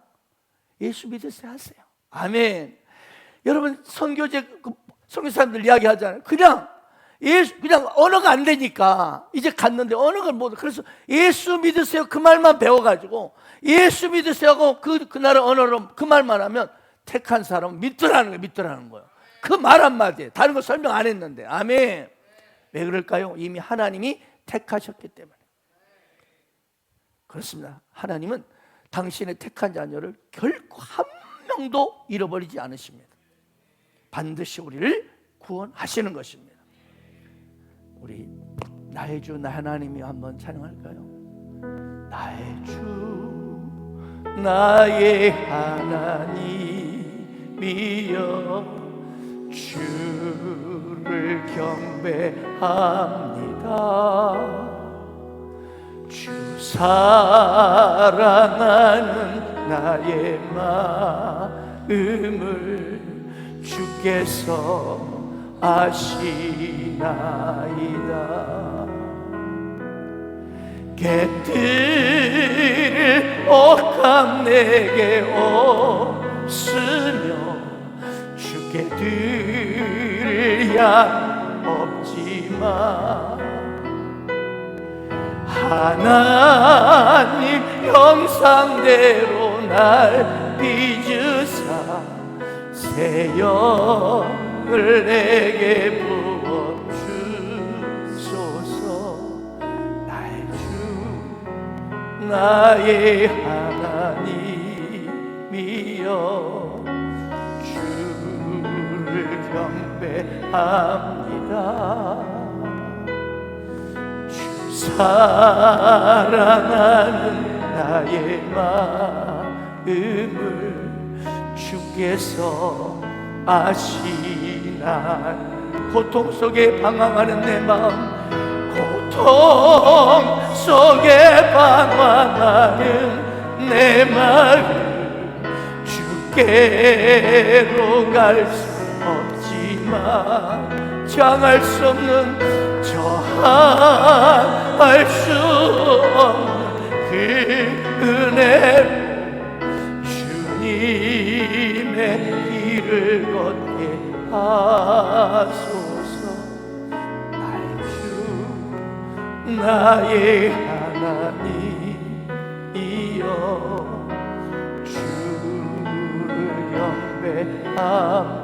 예수 믿으세요 하세요. 아멘. 여러분 선교사님들 이야기하잖아요. 그냥 언어가 안 되니까 이제 갔는데 언어가 못. 그래서 예수 믿으세요 그 말만 배워가지고 예수 믿으세요 하고 그 나라 언어로 그 말만 하면 택한 사람은 믿더라는 거예요. 그 말 한마디에 다른 거 설명 안 했는데. 아멘. 왜 그럴까요? 이미 하나님이 택하셨기 때문에. 그렇습니다. 하나님은 당신의 택한 자녀를 결코 한 명도 잃어버리지 않으십니다. 반드시 우리를 구원하시는 것입니다. 우리 나의 주 나의 하나님이 한번 찬양할까요? 나의 주 나의 하나님이여 주를 경배합니다. 주 사랑하는 나의 마음을 주께서 아시나이다. 객들을 억함 내게 없으며 주께 들을 양 없지만 하나님 형상대로 날 빚으사 새 영을 내게 부어주소서. 나의 주 나의 하나님이여 주를 경배합니다. 사랑하는 나의 마음을 주께서 아시나. 고통 속에 방황하는 내 마음, 고통 속에 방황하는 내 마음 주께로 갈 수 없지만 장할 수 없는 저항할 수 없는 그 은혜 주님의 길을 걷게 하소서. 나의 주 나의 하나님이여 주를 경배합니다.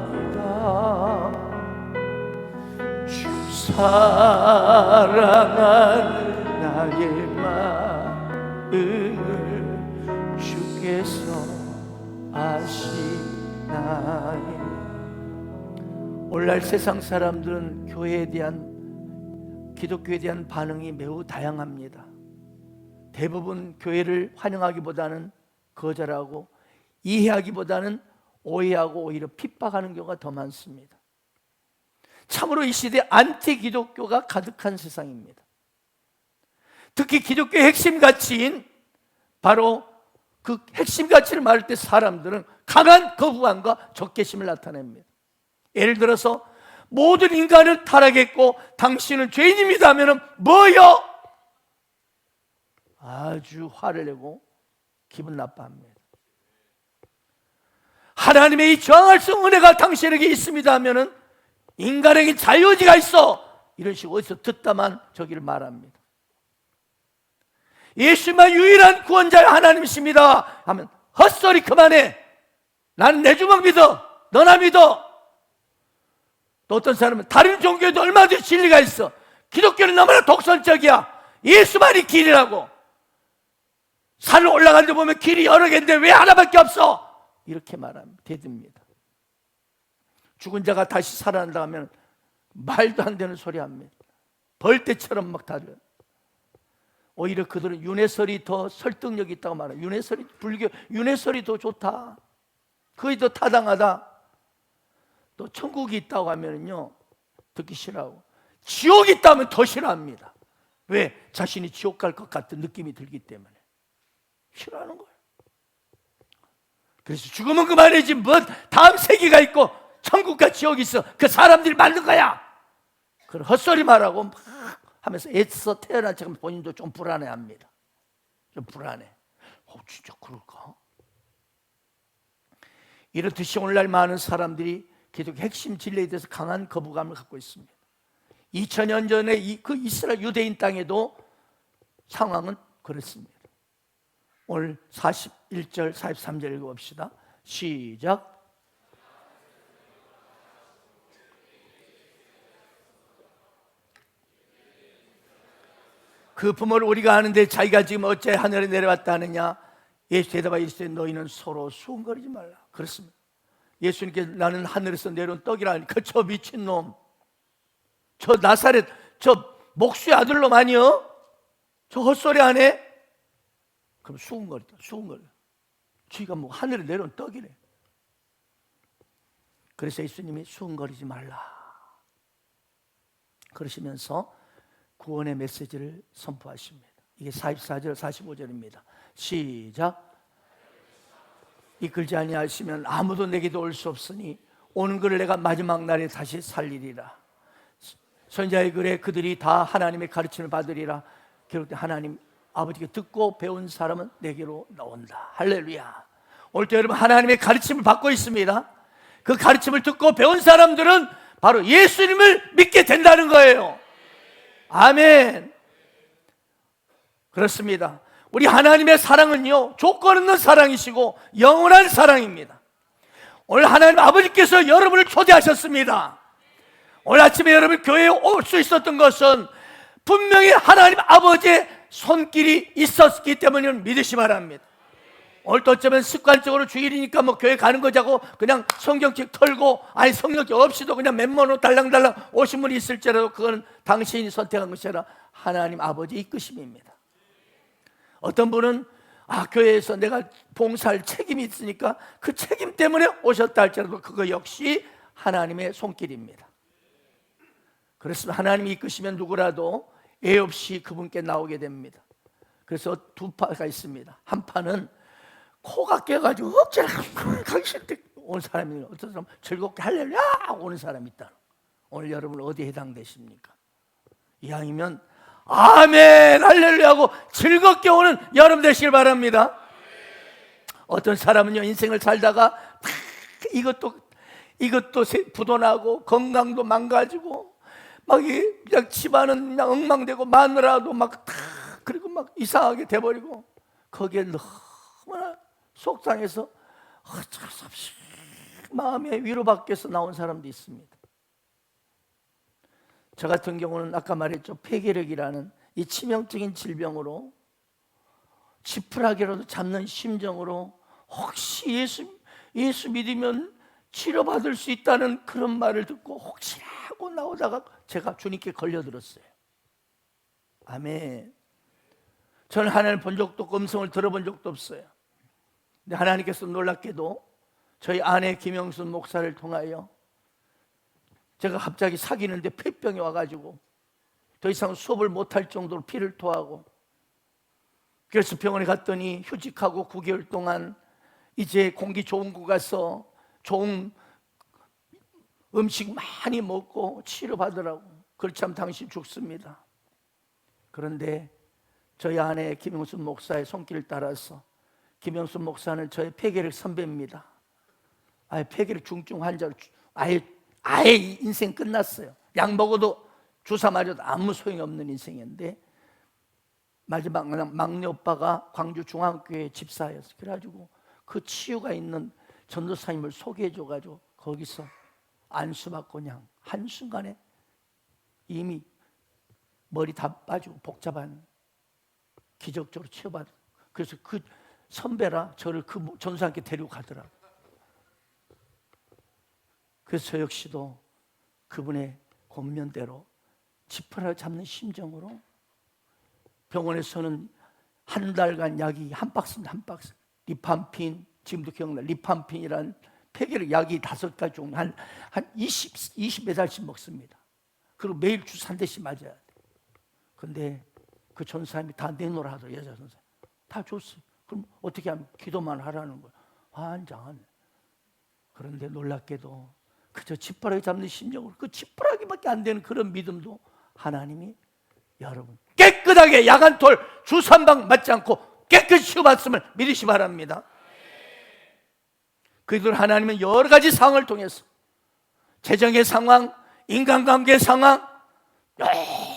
사랑하는 나의 마음을 주께서 아시나이. 오늘날 세상 사람들은 교회에 대한 기독교에 대한 반응이 매우 다양합니다. 대부분 교회를 환영하기보다는 거절하고 이해하기보다는 오해하고 오히려 핍박하는 경우가 더 많습니다. 참으로 이 시대에 안티 기독교가 가득한 세상입니다. 특히 기독교의 핵심 가치인 바로 그 핵심 가치를 말할 때 사람들은 강한 거부감과 적개심을 나타냅니다. 예를 들어서 모든 인간을 타락했고 당신은 죄인입니다 하면은 뭐요? 아주 화를 내고 기분 나빠합니다. 하나님의 이 저항할 수 없는 은혜가 당신에게 있습니다 하면은 인간에게 자유의지가 있어, 이런 식으로 어디서 듣다만 저기를 말합니다. 예수만 유일한 구원자 하나님이십니다 하면 헛소리 그만해, 나는 내 주먹 믿어, 너나 믿어. 또 어떤 사람은 다른 종교에도 얼마든지 진리가 있어, 기독교는 너무나 독선적이야, 예수만이 길이라고, 산을 올라가는데 보면 길이 여러 개인데 왜 하나밖에 없어, 이렇게 말합니다. 대듭니다. 죽은 자가 다시 살아난다 하면 말도 안 되는 소리 합니다. 벌떼처럼 막 다들. 오히려 그들은 윤회설이 더 설득력이 있다고 말해요. 윤회설이, 불교 윤회설이 더 좋다, 그게 더 타당하다. 또 천국이 있다고 하면요 듣기 싫어하고, 지옥이 있다면 더 싫어합니다. 왜? 자신이 지옥 갈 것 같은 느낌이 들기 때문에 싫어하는 거예요. 그래서 죽으면 그만이지 뭐 다음 세계가 있고 천국과 지옥이 있어, 그 사람들이 만든 거야, 그런 헛소리 말하고 막 하면서 애써 태어난 척하면 본인도 좀 불안해합니다. 좀 불안해. 진짜 그럴까? 이렇듯이 오늘날 많은 사람들이 기독교 핵심 진리에 대해서 강한 거부감을 갖고 있습니다. 2000년 전에 그 이스라엘 유대인 땅에도 상황은 그렇습니다. 오늘 41절 43절 읽어봅시다. 시작. 그 부모를 우리가 아는데 자기가 지금 어째 하늘에 내려왔다 하느냐? 예수 대답하여 이르시되 너희는 서로 수군거리지 말라. 그렇습니다. 예수님께서 나는 하늘에서 내려온 떡이라 하니까 저 미친놈, 저 나사렛, 저 목수의 아들놈 아니요? 저 헛소리 안 해? 그럼 수군거리다, 수군거려. 쥐가 뭐 하늘에 내려온 떡이래. 그래서 예수님이 수군거리지 말라 그러시면서 구원의 메시지를 선포하십니다. 이게 44절 45절입니다 시작. 이끌지 아니하시면 아무도 내게도 올 수 없으니 오는 그를 내가 마지막 날에 다시 살리리라. 선지자의 글에 그들이 다 하나님의 가르침을 받으리라 기록된 하나님 아버지께 듣고 배운 사람은 내게로 나온다. 할렐루야. 오늘 또 여러분 하나님의 가르침을 받고 있습니다. 그 가르침을 듣고 배운 사람들은 바로 예수님을 믿게 된다는 거예요. 아멘. 그렇습니다. 우리 하나님의 사랑은요 조건 없는 사랑이시고 영원한 사랑입니다. 오늘 하나님 아버지께서 여러분을 초대하셨습니다. 오늘 아침에 여러분 교회에 올 수 있었던 것은 분명히 하나님 아버지의 손길이 있었기 때문에 믿으시 바랍니다. 오늘 또 어쩌면 습관적으로 주일이니까 뭐 교회 가는 거자고 그냥 성경책 털고, 아니 성경책 없이도 그냥 맨몸으로 달랑달랑 오신 분이 있을지라도 그거는 당신이 선택한 것이 아니라 하나님 아버지의 이끄심입니다. 어떤 분은 교회에서 내가 봉사할 책임이 있으니까 그 책임 때문에 오셨다 할지라도 그거 역시 하나님의 손길입니다. 그렇습니다. 하나님이 이끄시면 누구라도 애 없이 그분께 나오게 됩니다. 그래서 두 파가 있습니다. 한 파는 코가 깨가지고 억지로 가기 싫을 때 오는 사람이, 어떤 사람은 즐겁게 할렐루야 오는 사람이 있다. 오늘 여러분 어디에 해당되십니까? 이왕이면 아멘 할렐루야 하고 즐겁게 오는 여러분 되시길 바랍니다. 어떤 사람은요 인생을 살다가 이것도 부도나고 건강도 망가지고 막 그냥 집안은 그냥 엉망되고 마누라도 막 그리고 막 이상하게 돼버리고 거기에 너무나 속상해서 어쩔 수 없이 마음의 위로받기위해서 나온 사람도 있습니다. 저 같은 경우는 아까 말했죠, 폐결핵이라는 이 치명적인 질병으로 지푸라기라도 잡는 심정으로 혹시 예수 믿으면 치료받을 수 있다는 그런 말을 듣고 혹시 하고 나오다가 제가 주님께 걸려들었어요. 아멘. 저는 하나님을 본 적도 없고 음성을 들어본 적도 없어요. 근데 하나님께서 놀랍게도 저희 아내 김영순 목사를 통하여 제가 갑자기 사귀는데 폐병이 와가지고 더 이상 수업을 못할 정도로 피를 토하고, 그래서 병원에 갔더니 휴직하고 9개월 동안 이제 공기 좋은 곳 가서 좋은 음식 많이 먹고 치료받으라고. 그렇지 않으면 당신 죽습니다. 그런데 저희 아내 김영순 목사의 손길을 따라서, 김영순 목사는 저의 폐결핵 선배입니다. 폐결핵 중증 환자로 아예 인생 끝났어요. 약 먹어도 주사 맞아도 아무 소용이 없는 인생이었는데 마지막 막내 오빠가 광주 중앙교회 집사였어요. 그래가지고 그 치유가 있는 전도사님을 소개해줘가지고 거기서 안수받고 그냥 한순간에 이미 머리 다 빠지고 복잡한 기적적으로 치유받은. 그래서 그 선배라 저를 그 전사님께 데리고 가더라고요. 그래서 저 역시도 그분의 권면대로 지푸라기 잡는 심정으로 병원에서는 한 달간 약이 한 박스입니다. 한 박스. 리팜핀, 지금도 기억나. 리팜핀이라는 폐결핵 약이 5가지 종류, 한 20몇 달씩 먹습니다. 그리고 매일 주사 한 대씩 맞아야 돼. 근데 그 전사님이 다 내놓으라 하더라고요. 여자 전사 다 줬어요. 그럼 어떻게 하면 기도만 하라는 거예요. 환장하네. 그런데 놀랍게도 그저 지푸라기 잡는 심정으로 그 지푸라기밖에 안 되는 그런 믿음도 하나님이 여러분 깨끗하게 약 한 톨 주사 한 방 맞지 않고 깨끗이 치유받음을 믿으시 바랍니다. 그들 하나님은 여러 가지 상황을 통해서 재정의 상황, 인간관계 상황,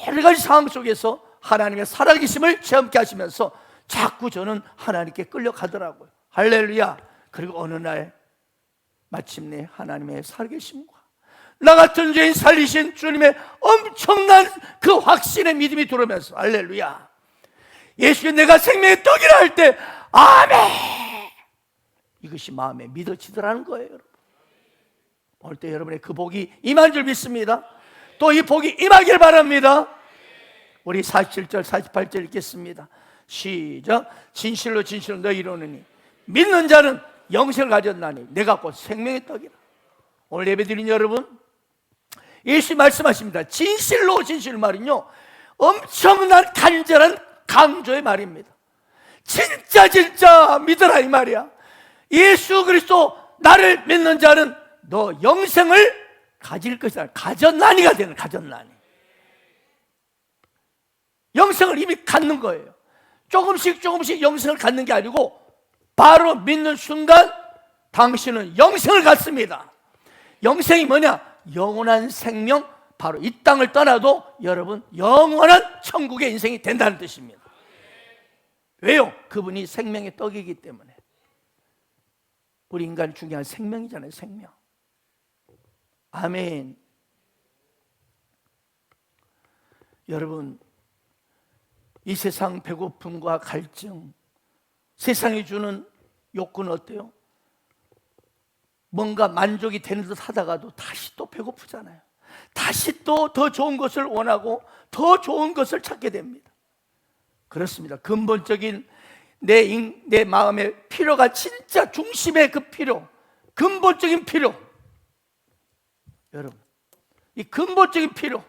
여러 가지 상황 속에서 하나님의 살아계심을 체험케 하시면서 자꾸 저는 하나님께 끌려가더라고요. 할렐루야. 그리고 어느 날 마침내 하나님의 살아계심과 나 같은 죄인 살리신 주님의 엄청난 그 확신의 믿음이 들어오면서 할렐루야, 예수님 내가 생명의 떡이라 할 때 아멘, 이것이 마음에 믿어지더라는 거예요. 여러분, 오늘 때 여러분의 그 복이 임한 줄 믿습니다. 또 이 복이 임하길 바랍니다. 우리 47절 48절 읽겠습니다. 시작. 진실로 진실로 너희 이르노니 믿는 자는 영생을 가졌나니 내가 곧 생명의 떡이라. 오늘 예배드린 여러분, 예수 말씀하십니다. 진실로 진실 말은요 엄청난 간절한 강조의 말입니다. 진짜 믿으라 이 말이야. 예수 그리스도 나를 믿는 자는 너 영생을 가질 것이다. 가졌나니가 되는, 가졌나니. 영생을 이미 갖는 거예요. 조금씩 영생을 갖는 게 아니고 바로 믿는 순간 당신은 영생을 갖습니다. 영생이 뭐냐? 영원한 생명, 바로 이 땅을 떠나도 여러분 영원한 천국의 인생이 된다는 뜻입니다. 왜요? 그분이 생명의 떡이기 때문에. 우리 인간 중요한 생명이잖아요. 생명. 아멘. 여러분, 이 세상 배고픔과 갈증, 세상이 주는 욕구는 어때요? 뭔가 만족이 되는 듯 하다가도 다시 또 배고프잖아요. 다시 또 더 좋은 것을 원하고 더 좋은 것을 찾게 됩니다. 그렇습니다. 근본적인 내 마음의 필요가, 진짜 중심의 그 필요, 근본적인 필요, 여러분, 이 근본적인 필요,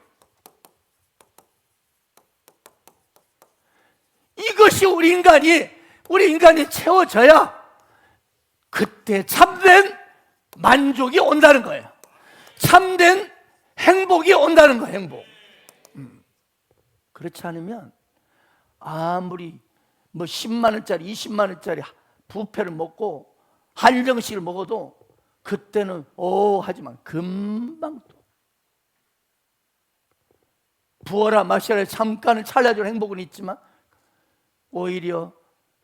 이것이 우리 인간이 채워져야 그때 참된 만족이 온다는 거예요. 참된 행복이 온다는 거예요. 행복. 그렇지 않으면 아무리 10만 원짜리 20만 원짜리 부페를 먹고 한정식을 먹어도 그때는 하지만 금방 또 부어라 마셔라 잠깐은 찰나적으로 행복은 있지만 오히려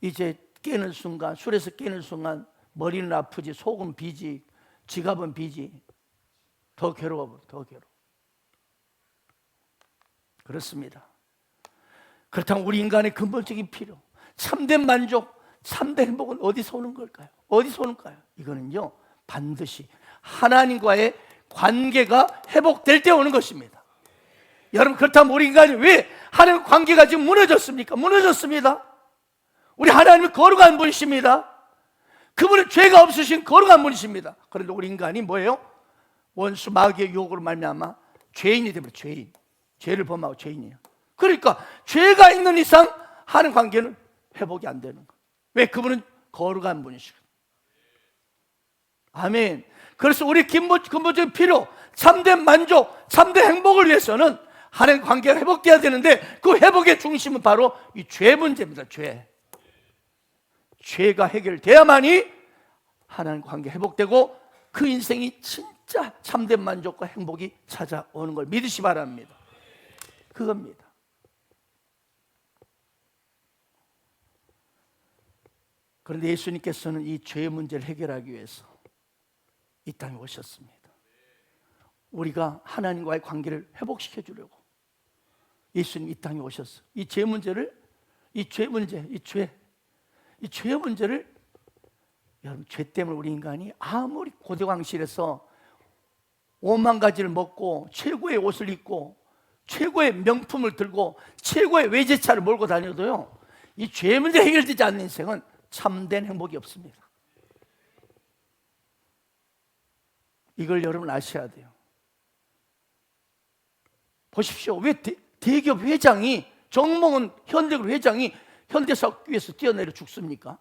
이제 깨는 순간, 술에서 깨는 순간 머리는 아프지, 속은 비지, 지갑은 비지, 더 괴로워. 그렇습니다. 그렇다면 우리 인간의 근본적인 필요, 참된 만족, 참된 행복은 어디서 오는 걸까요? 이거는요 반드시 하나님과의 관계가 회복될 때 오는 것입니다. 여러분, 그렇다면 우리 인간이 왜 하나님 관계가 지금 무너졌습니까? 무너졌습니다. 우리 하나님은 거룩한 분이십니다. 그분은 죄가 없으신 거룩한 분이십니다. 그런데 우리 인간이 뭐예요? 원수 마귀의 유혹으로 말미암아 죄인이 되면 죄를 범하고 죄인이에요. 그러니까 죄가 있는 이상 하는 관계는 회복이 안 되는 거예요. 왜? 그분은 거룩한 분이시거든요. 아멘. 그래서 우리 근본적인 필요, 참된 만족, 참된 행복을 위해서는 하나님 관계가 회복돼야 되는데 그 회복의 중심은 바로 이 죄 문제입니다. 죄가 해결돼야만이 하나님 관계 회복되고 그 인생이 진짜 참된 만족과 행복이 찾아오는 걸 믿으시 바랍니다. 그겁니다. 그런데 예수님께서는 이 죄의 문제를 해결하기 위해서 이 땅에 오셨습니다. 우리가 하나님과의 관계를 회복시켜 주려고 예수님 이 땅에 오셨어. 이 죄 문제를, 이 죄 문제를, 여러분, 죄 때문에 우리 인간이 아무리 고대왕실에서 5만 가지를 먹고 최고의 옷을 입고 최고의 명품을 들고 최고의 외제차를 몰고 다녀도요, 이 죄 문제 해결되지 않는 인생은 참된 행복이 없습니다. 이걸 여러분 아셔야 돼요. 보십시오. 왜 대기업 회장이, 정몽은 현대그룹 회장이 현대사업기에서 뛰어내려 죽습니까?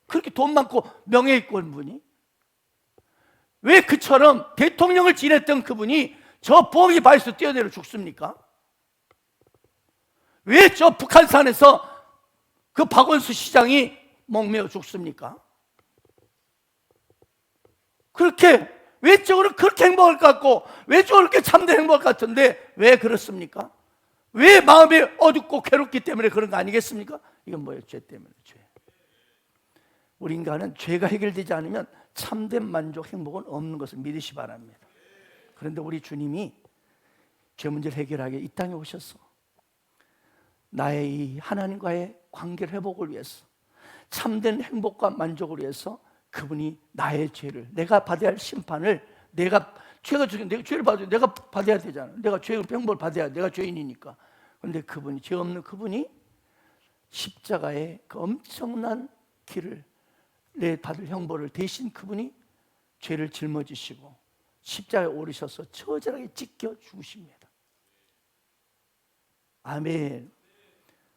그렇게 돈 많고 명예 있고 한 분이. 왜 그처럼 대통령을 지냈던 그분이 저 부엌이 바에서 뛰어내려 죽습니까? 왜 저 북한산에서 그 박원수 시장이 목매어 죽습니까? 그렇게 외적으로 그렇게 행복할 것 같고 외적으로 그렇게 참된 행복할 것 같은데 왜 그렇습니까? 왜 마음이 어둡고 괴롭기 때문에 그런 거 아니겠습니까? 이건 뭐예요? 죄 때문에. 죄. 우리 인간은 죄가 해결되지 않으면 참된 만족, 행복은 없는 것을 믿으시 바랍니다. 그런데 우리 주님이 죄 문제를 해결하게 이 땅에 오셔서 나의 이 하나님과의 관계를 회복을 위해서, 참된 행복과 만족을 위해서 그분이 나의 죄를, 내가 받아야 할 심판을, 내가 죄가 죽인, 내가 죄를 받아야, 내가 받아야 되잖아. 내가 죄의 형벌을 받아야 돼. 내가 죄인이니까. 그런데 그분이, 죄 없는 그분이 십자가의 그 엄청난 길을, 내 받을 형벌을 대신 그분이 죄를 짊어지시고 십자가에 오르셔서 처절하게 찢겨 죽으십니다. 아멘.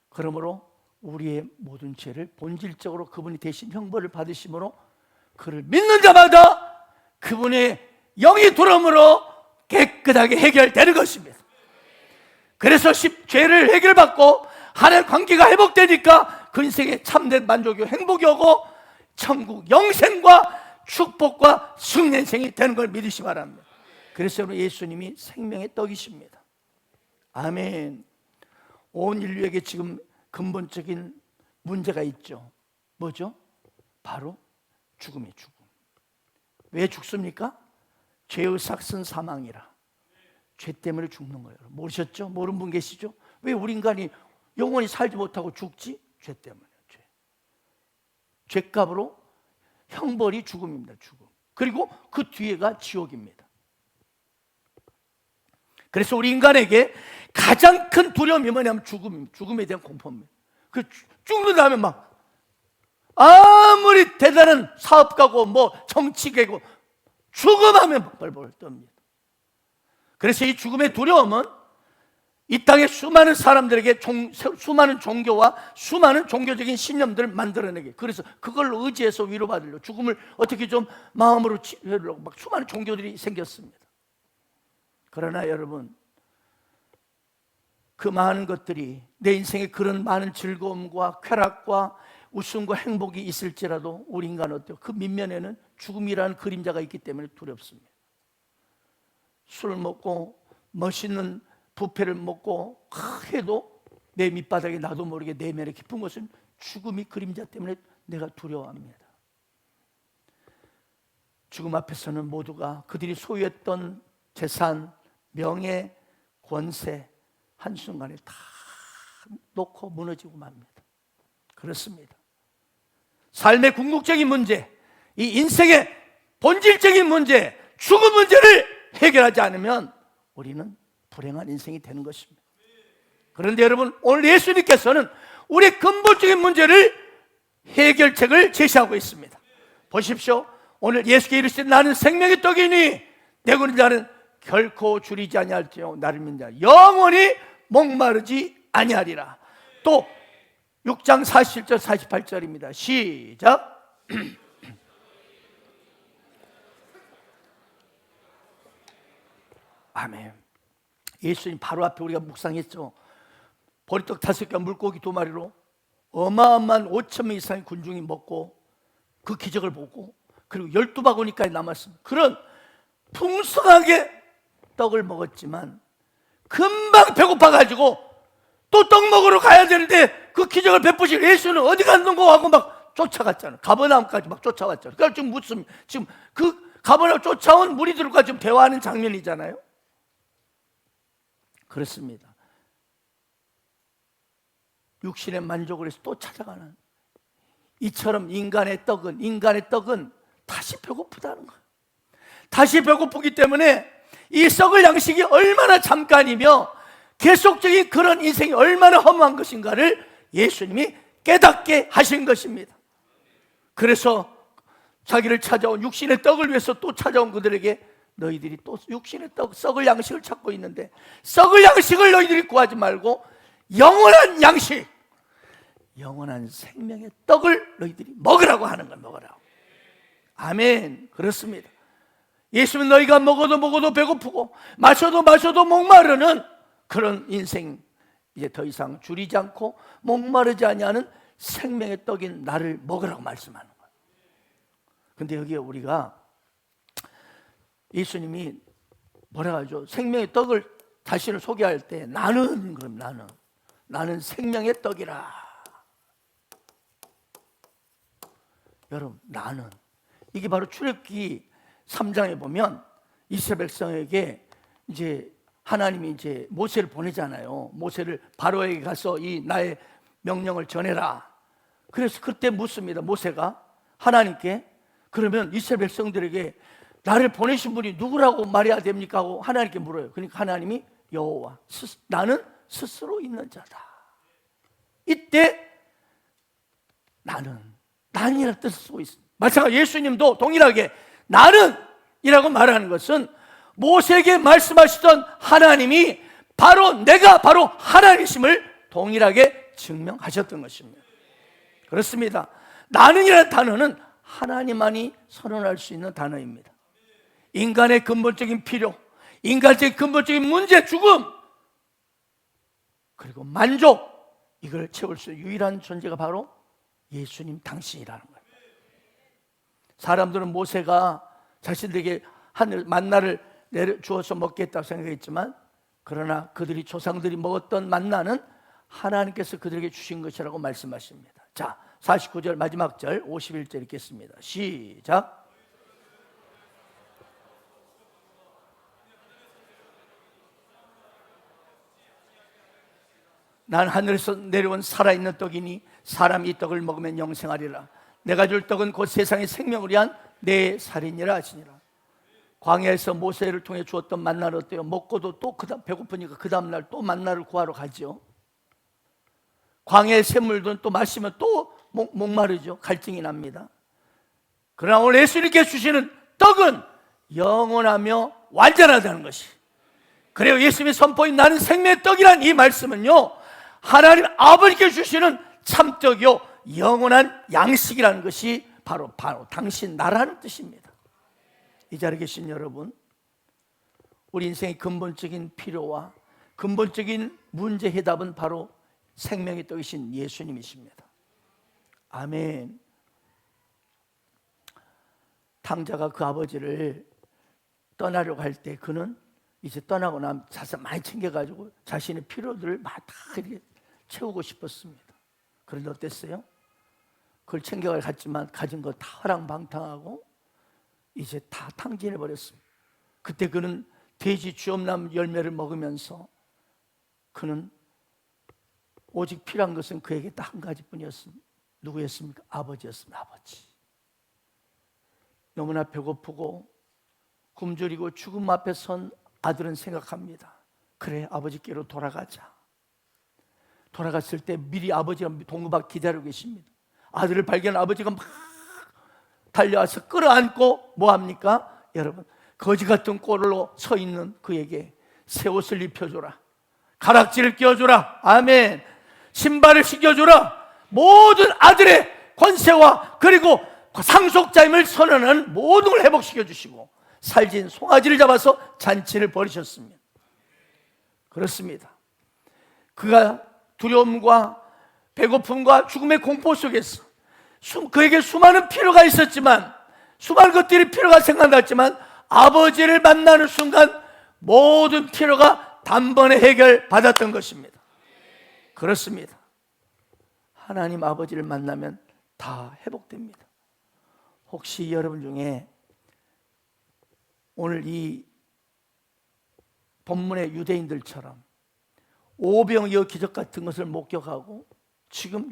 그러므로 우리의 모든 죄를 본질적으로 그분이 대신 형벌을 받으심으로 그를 믿는 자마다 그분의 영이 돌아옴으로 깨끗하게 해결되는 것입니다. 그래서 죄를 해결받고 하나님의 관계가 회복되니까 그 인생에 참된 만족이, 행복이 오고 천국 영생과 축복과 승리인생이 되는 걸 믿으시 바랍니다. 그래서 여러분, 예수님이 생명의 떡이십니다. 아멘. 온 인류에게 지금 근본적인 문제가 있죠. 뭐죠? 바로 죽음이에요. 죽음. 왜 죽습니까? 죄의 삭은 사망이라. 죄 때문에 죽는 거예요. 모르셨죠? 모르는 분 계시죠? 왜 우리 인간이 영원히 살지 못하고 죽지? 죄 때문에. 죄값으로 형벌이 죽음입니다. 죽음. 그리고 그 뒤에가 지옥입니다. 그래서 우리 인간에게 가장 큰 두려움이 뭐냐면 죽음에 대한 공포입니다. 그 죽는 다음에 막 아무리 대단한 사업가고 뭐 정치계고 죽음하면 벌벌 떱니다. 그래서 이 죽음의 두려움은 이 땅의 수많은 사람들에게 수많은 종교와 수많은 종교적인 신념들을 만들어내게, 그래서 그걸로 의지해서 위로받으려고 죽음을 어떻게 좀 마음으로 치료하려고 막 수많은 종교들이 생겼습니다. 그러나 여러분, 그 많은 것들이 내 인생에 그런 많은 즐거움과 쾌락과 웃음과 행복이 있을지라도 우리 인간은 어때요? 그 밑면에는 죽음이라는 그림자가 있기 때문에 두렵습니다. 술을 먹고 멋있는 부페를 먹고 해도 내 밑바닥에 나도 모르게 내면에 깊은 것은 죽음이 그림자 때문에 내가 두려워합니다. 죽음 앞에서는 모두가 그들이 소유했던 재산, 명예, 권세 한순간에 다 놓고 무너지고 맙니다. 그렇습니다. 삶의 궁극적인 문제, 이 인생의 본질적인 문제, 죽음 문제를 해결하지 않으면 우리는 불행한 인생이 되는 것입니다. 그런데 여러분, 오늘 예수님께서는 우리의 근본적인 문제를 해결책을 제시하고 있습니다. 보십시오. 오늘 예수께 이르시되 나는 생명의 떡이니 내 구는 자는 결코 줄이지 아니할지요 나를 믿는 자 영원히 목마르지 아니하리라. 또 6장 47절 48절입니다. 시작. 아멘. 예수님 바로 앞에 우리가 묵상했죠. 보리떡 5개, 물고기 2마리로 어마어마한 5,000명 이상의 군중이 먹고 그 기적을 보고, 그리고 12바구니까지 남았습니다. 그런 풍성하게 떡을 먹었지만 금방 배고파가지고 또 떡 먹으러 가야 되는데 그 기적을 베푸실 예수는 어디 갔는고 하고 막 쫓아갔잖아요. 가버나움까지 막 쫓아왔잖아요. 그러니까 지금 묻습니다. 지금 그 가버나움 쫓아온 무리들과 좀 대화하는 장면이잖아요. 그렇습니다. 육신의 만족을 해서 또 찾아가는, 이처럼 인간의 떡은 다시 배고프다는 거예요. 다시 배고프기 때문에 이 썩을 양식이 얼마나 잠깐이며 계속적인 그런 인생이 얼마나 허무한 것인가를 예수님이 깨닫게 하신 것입니다. 그래서 자기를 찾아온 육신의 떡을 위해서 또 찾아온 그들에게 너희들이 또 육신의 떡, 썩을 양식을 찾고 있는데 썩을 양식을 너희들이 구하지 말고 영원한 양식, 영원한 생명의 떡을 너희들이 먹으라고 하는 걸 먹으라고. 아멘. 그렇습니다. 예수는 너희가 먹어도 배고프고 마셔도 목마르는 그런 인생, 이제 더 이상 줄이지 않고 목마르지 아니하는 생명의 떡인 나를 먹으라고 말씀하는 거예요. 근데 여기에 우리가 예수님이 뭐라 하죠? 생명의 떡을 자신을 소개할 때 나는 생명의 떡이라. 여러분, 나는, 이게 바로 출애굽기 3장에 보면 이스라엘 백성에게 이제 하나님이 이제 모세를 보내잖아요. 모세를 바로에게 가서 이 나의 명령을 전해라. 그래서 그때 묻습니다. 모세가 하나님께, 그러면 이스라엘 백성들에게 나를 보내신 분이 누구라고 말해야 됩니까? 하고 하나님께 물어요. 그러니까 하나님이 여호와, 나는 스스로 있는 자다. 이때 나는이라는 뜻을 쓰고 있습니다. 마찬가지로 예수님도 동일하게 나는 이라고 말하는 것은 모세에게 말씀하시던 하나님이 내가 바로 하나님이심을 동일하게 증명하셨던 것입니다. 그렇습니다. 나는이라는 단어는 하나님만이 선언할 수 있는 단어입니다. 인간의 근본적인 필요, 인간적인 근본적인 문제, 죽음, 그리고 만족, 이걸 채울 수 있는 유일한 존재가 바로 예수님 당신이라는 거예요. 사람들은 모세가 자신들에게 하늘 만나를 주어서 먹겠다고 생각했지만, 그러나 그들이 조상들이 먹었던 만나는 하나님께서 그들에게 주신 것이라고 말씀하십니다. 자, 49절 마지막 절 51절 읽겠습니다. 시작. 난 하늘에서 내려온 살아있는 떡이니 사람이 이 떡을 먹으면 영생하리라. 내가 줄 떡은 곧 세상의 생명을 위한 내 살이니라 하시니라. 광야에서 모세를 통해 주었던 만나는 어때요? 먹고도 또 배고프니까 그 다음날 또 만나를 구하러 가죠. 광야의 샘물도 또 마시면 또 목마르죠. 갈증이 납니다. 그러나 오늘 예수님께 주시는 떡은 영원하며 완전하다는 것이, 그래요. 예수님의 선포인 나는 생명의 떡이란 이 말씀은요, 하나님 아버지께 주시는 참떡이요 영원한 양식이라는 것이 바로 당신 나라는 뜻입니다. 이 자리에 계신 여러분, 우리 인생의 근본적인 필요와 근본적인 문제 해답은 바로 생명의 떡이신 예수님이십니다. 아멘. 탕자가 그 아버지를 떠나려고 할 때 그는 이제 떠나고 나면 자산 많이 챙겨가지고 자신의 필요들을 다 이렇게 채우고 싶었습니다. 그런데 어땠어요? 그걸 챙겨갔지만 가진 거 다 허랑방탕하고 이제 다 탕진해버렸습니다. 그때 그는 돼지 쥐엄나무 열매를 먹으면서 그는 오직 필요한 것은 그에게 딱 한 가지뿐이었습니다. 누구였습니까? 아버지였습니다. 아버지. 너무나 배고프고 굶주리고 죽음 앞에 선 아들은 생각합니다. 그래, 아버지께로 돌아가자. 돌아갔을 때 미리 아버지가 동굴 기다리고 계십니다. 아들을 발견한 아버지가 막 달려와서 끌어안고 뭐합니까? 여러분, 거지 같은 꼴로 서 있는 그에게 새 옷을 입혀줘라, 가락지를 끼워줘라, 아멘, 신발을 신겨줘라. 모든 아들의 권세와 그리고 상속자임을 선언하는 모든 걸 회복시켜 주시고 살진 송아지를 잡아서 잔치를 벌이셨습니다. 그렇습니다. 그가 두려움과 배고픔과 죽음의 공포 속에서 그에게 수많은 필요가 있었지만, 수많은 것들이 필요가 생각났지만 아버지를 만나는 순간 모든 필요가 단번에 해결받았던 것입니다. 그렇습니다. 하나님 아버지를 만나면 다 회복됩니다. 혹시 여러분 중에 오늘 이 본문의 유대인들처럼 오병이어 기적 같은 것을 목격하고 지금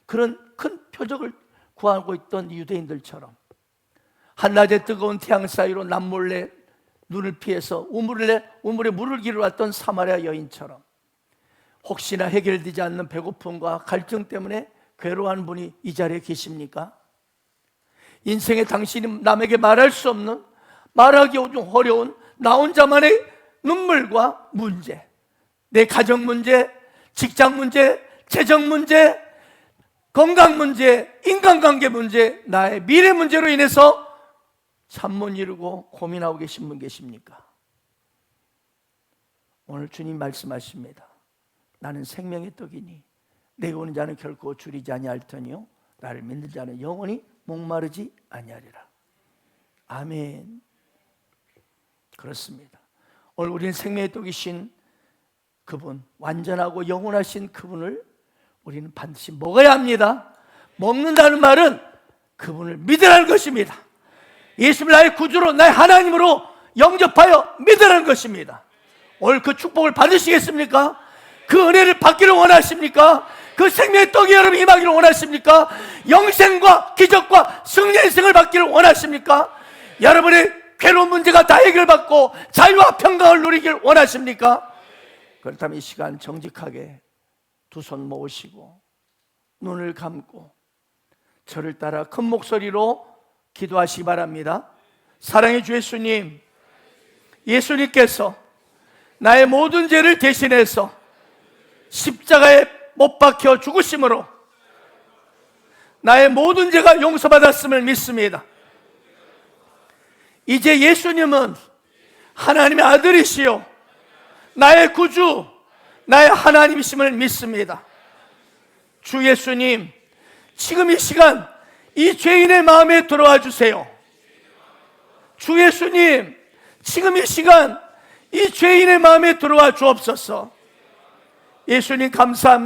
그런 큰 표적을 구하고 있던 유대인들처럼 한낮에 뜨거운 태양 사이로 남몰래 눈을 피해서 우물에 물을 기르러 왔던 사마리아 여인처럼 혹시나 해결되지 않는 배고픔과 갈증 때문에 괴로워하는 분이 이 자리에 계십니까? 인생에 당신이 남에게 말할 수 없는, 말하기 좀 어려운 나 혼자만의 눈물과 문제, 내 가정 문제, 직장 문제, 재정 문제, 건강 문제, 인간관계 문제, 나의 미래 문제로 인해서 잠 못 이루고 고민하고 계신 분 계십니까? 오늘 주님 말씀하십니다. 나는 생명의 떡이니 내게 오는 자는 결코 줄이지 아니할 터니요 나를 믿는 자는 영원히 목마르지 아니하리라. 아멘. 그렇습니다. 오늘 우리는 생명의 떡이신 그분, 완전하고 영원하신 그분을 우리는 반드시 먹어야 합니다. 먹는다는 말은 그분을 믿으라는 것입니다. 예수를 나의 구주로, 나의 하나님으로 영접하여 믿으라는 것입니다. 오늘 그 축복을 받으시겠습니까? 그 은혜를 받기를 원하십니까? 그 생명의 떡이 여러분 임하기를 원하십니까? 영생과 기적과 승리의 인생을 받기를 원하십니까? 여러분의 괴로운 문제가 다 해결받고 자유와 평강을 누리길 원하십니까? 그렇다면 이 시간 정직하게 두 손 모으시고 눈을 감고 저를 따라 큰 목소리로 기도하시기 바랍니다. 사랑의 주 예수님, 예수님께서 나의 모든 죄를 대신해서 십자가에 못 박혀 죽으심으로 나의 모든 죄가 용서받았음을 믿습니다. 이제 예수님은 하나님의 아들이시요 나의 구주, 나의 하나님이심을 믿습니다. 주 예수님, 지금 이 시간 이 죄인의 마음에 들어와 주세요. 주 예수님, 지금 이 시간 이 죄인의 마음에 들어와 주옵소서. 예수님 감사합니다.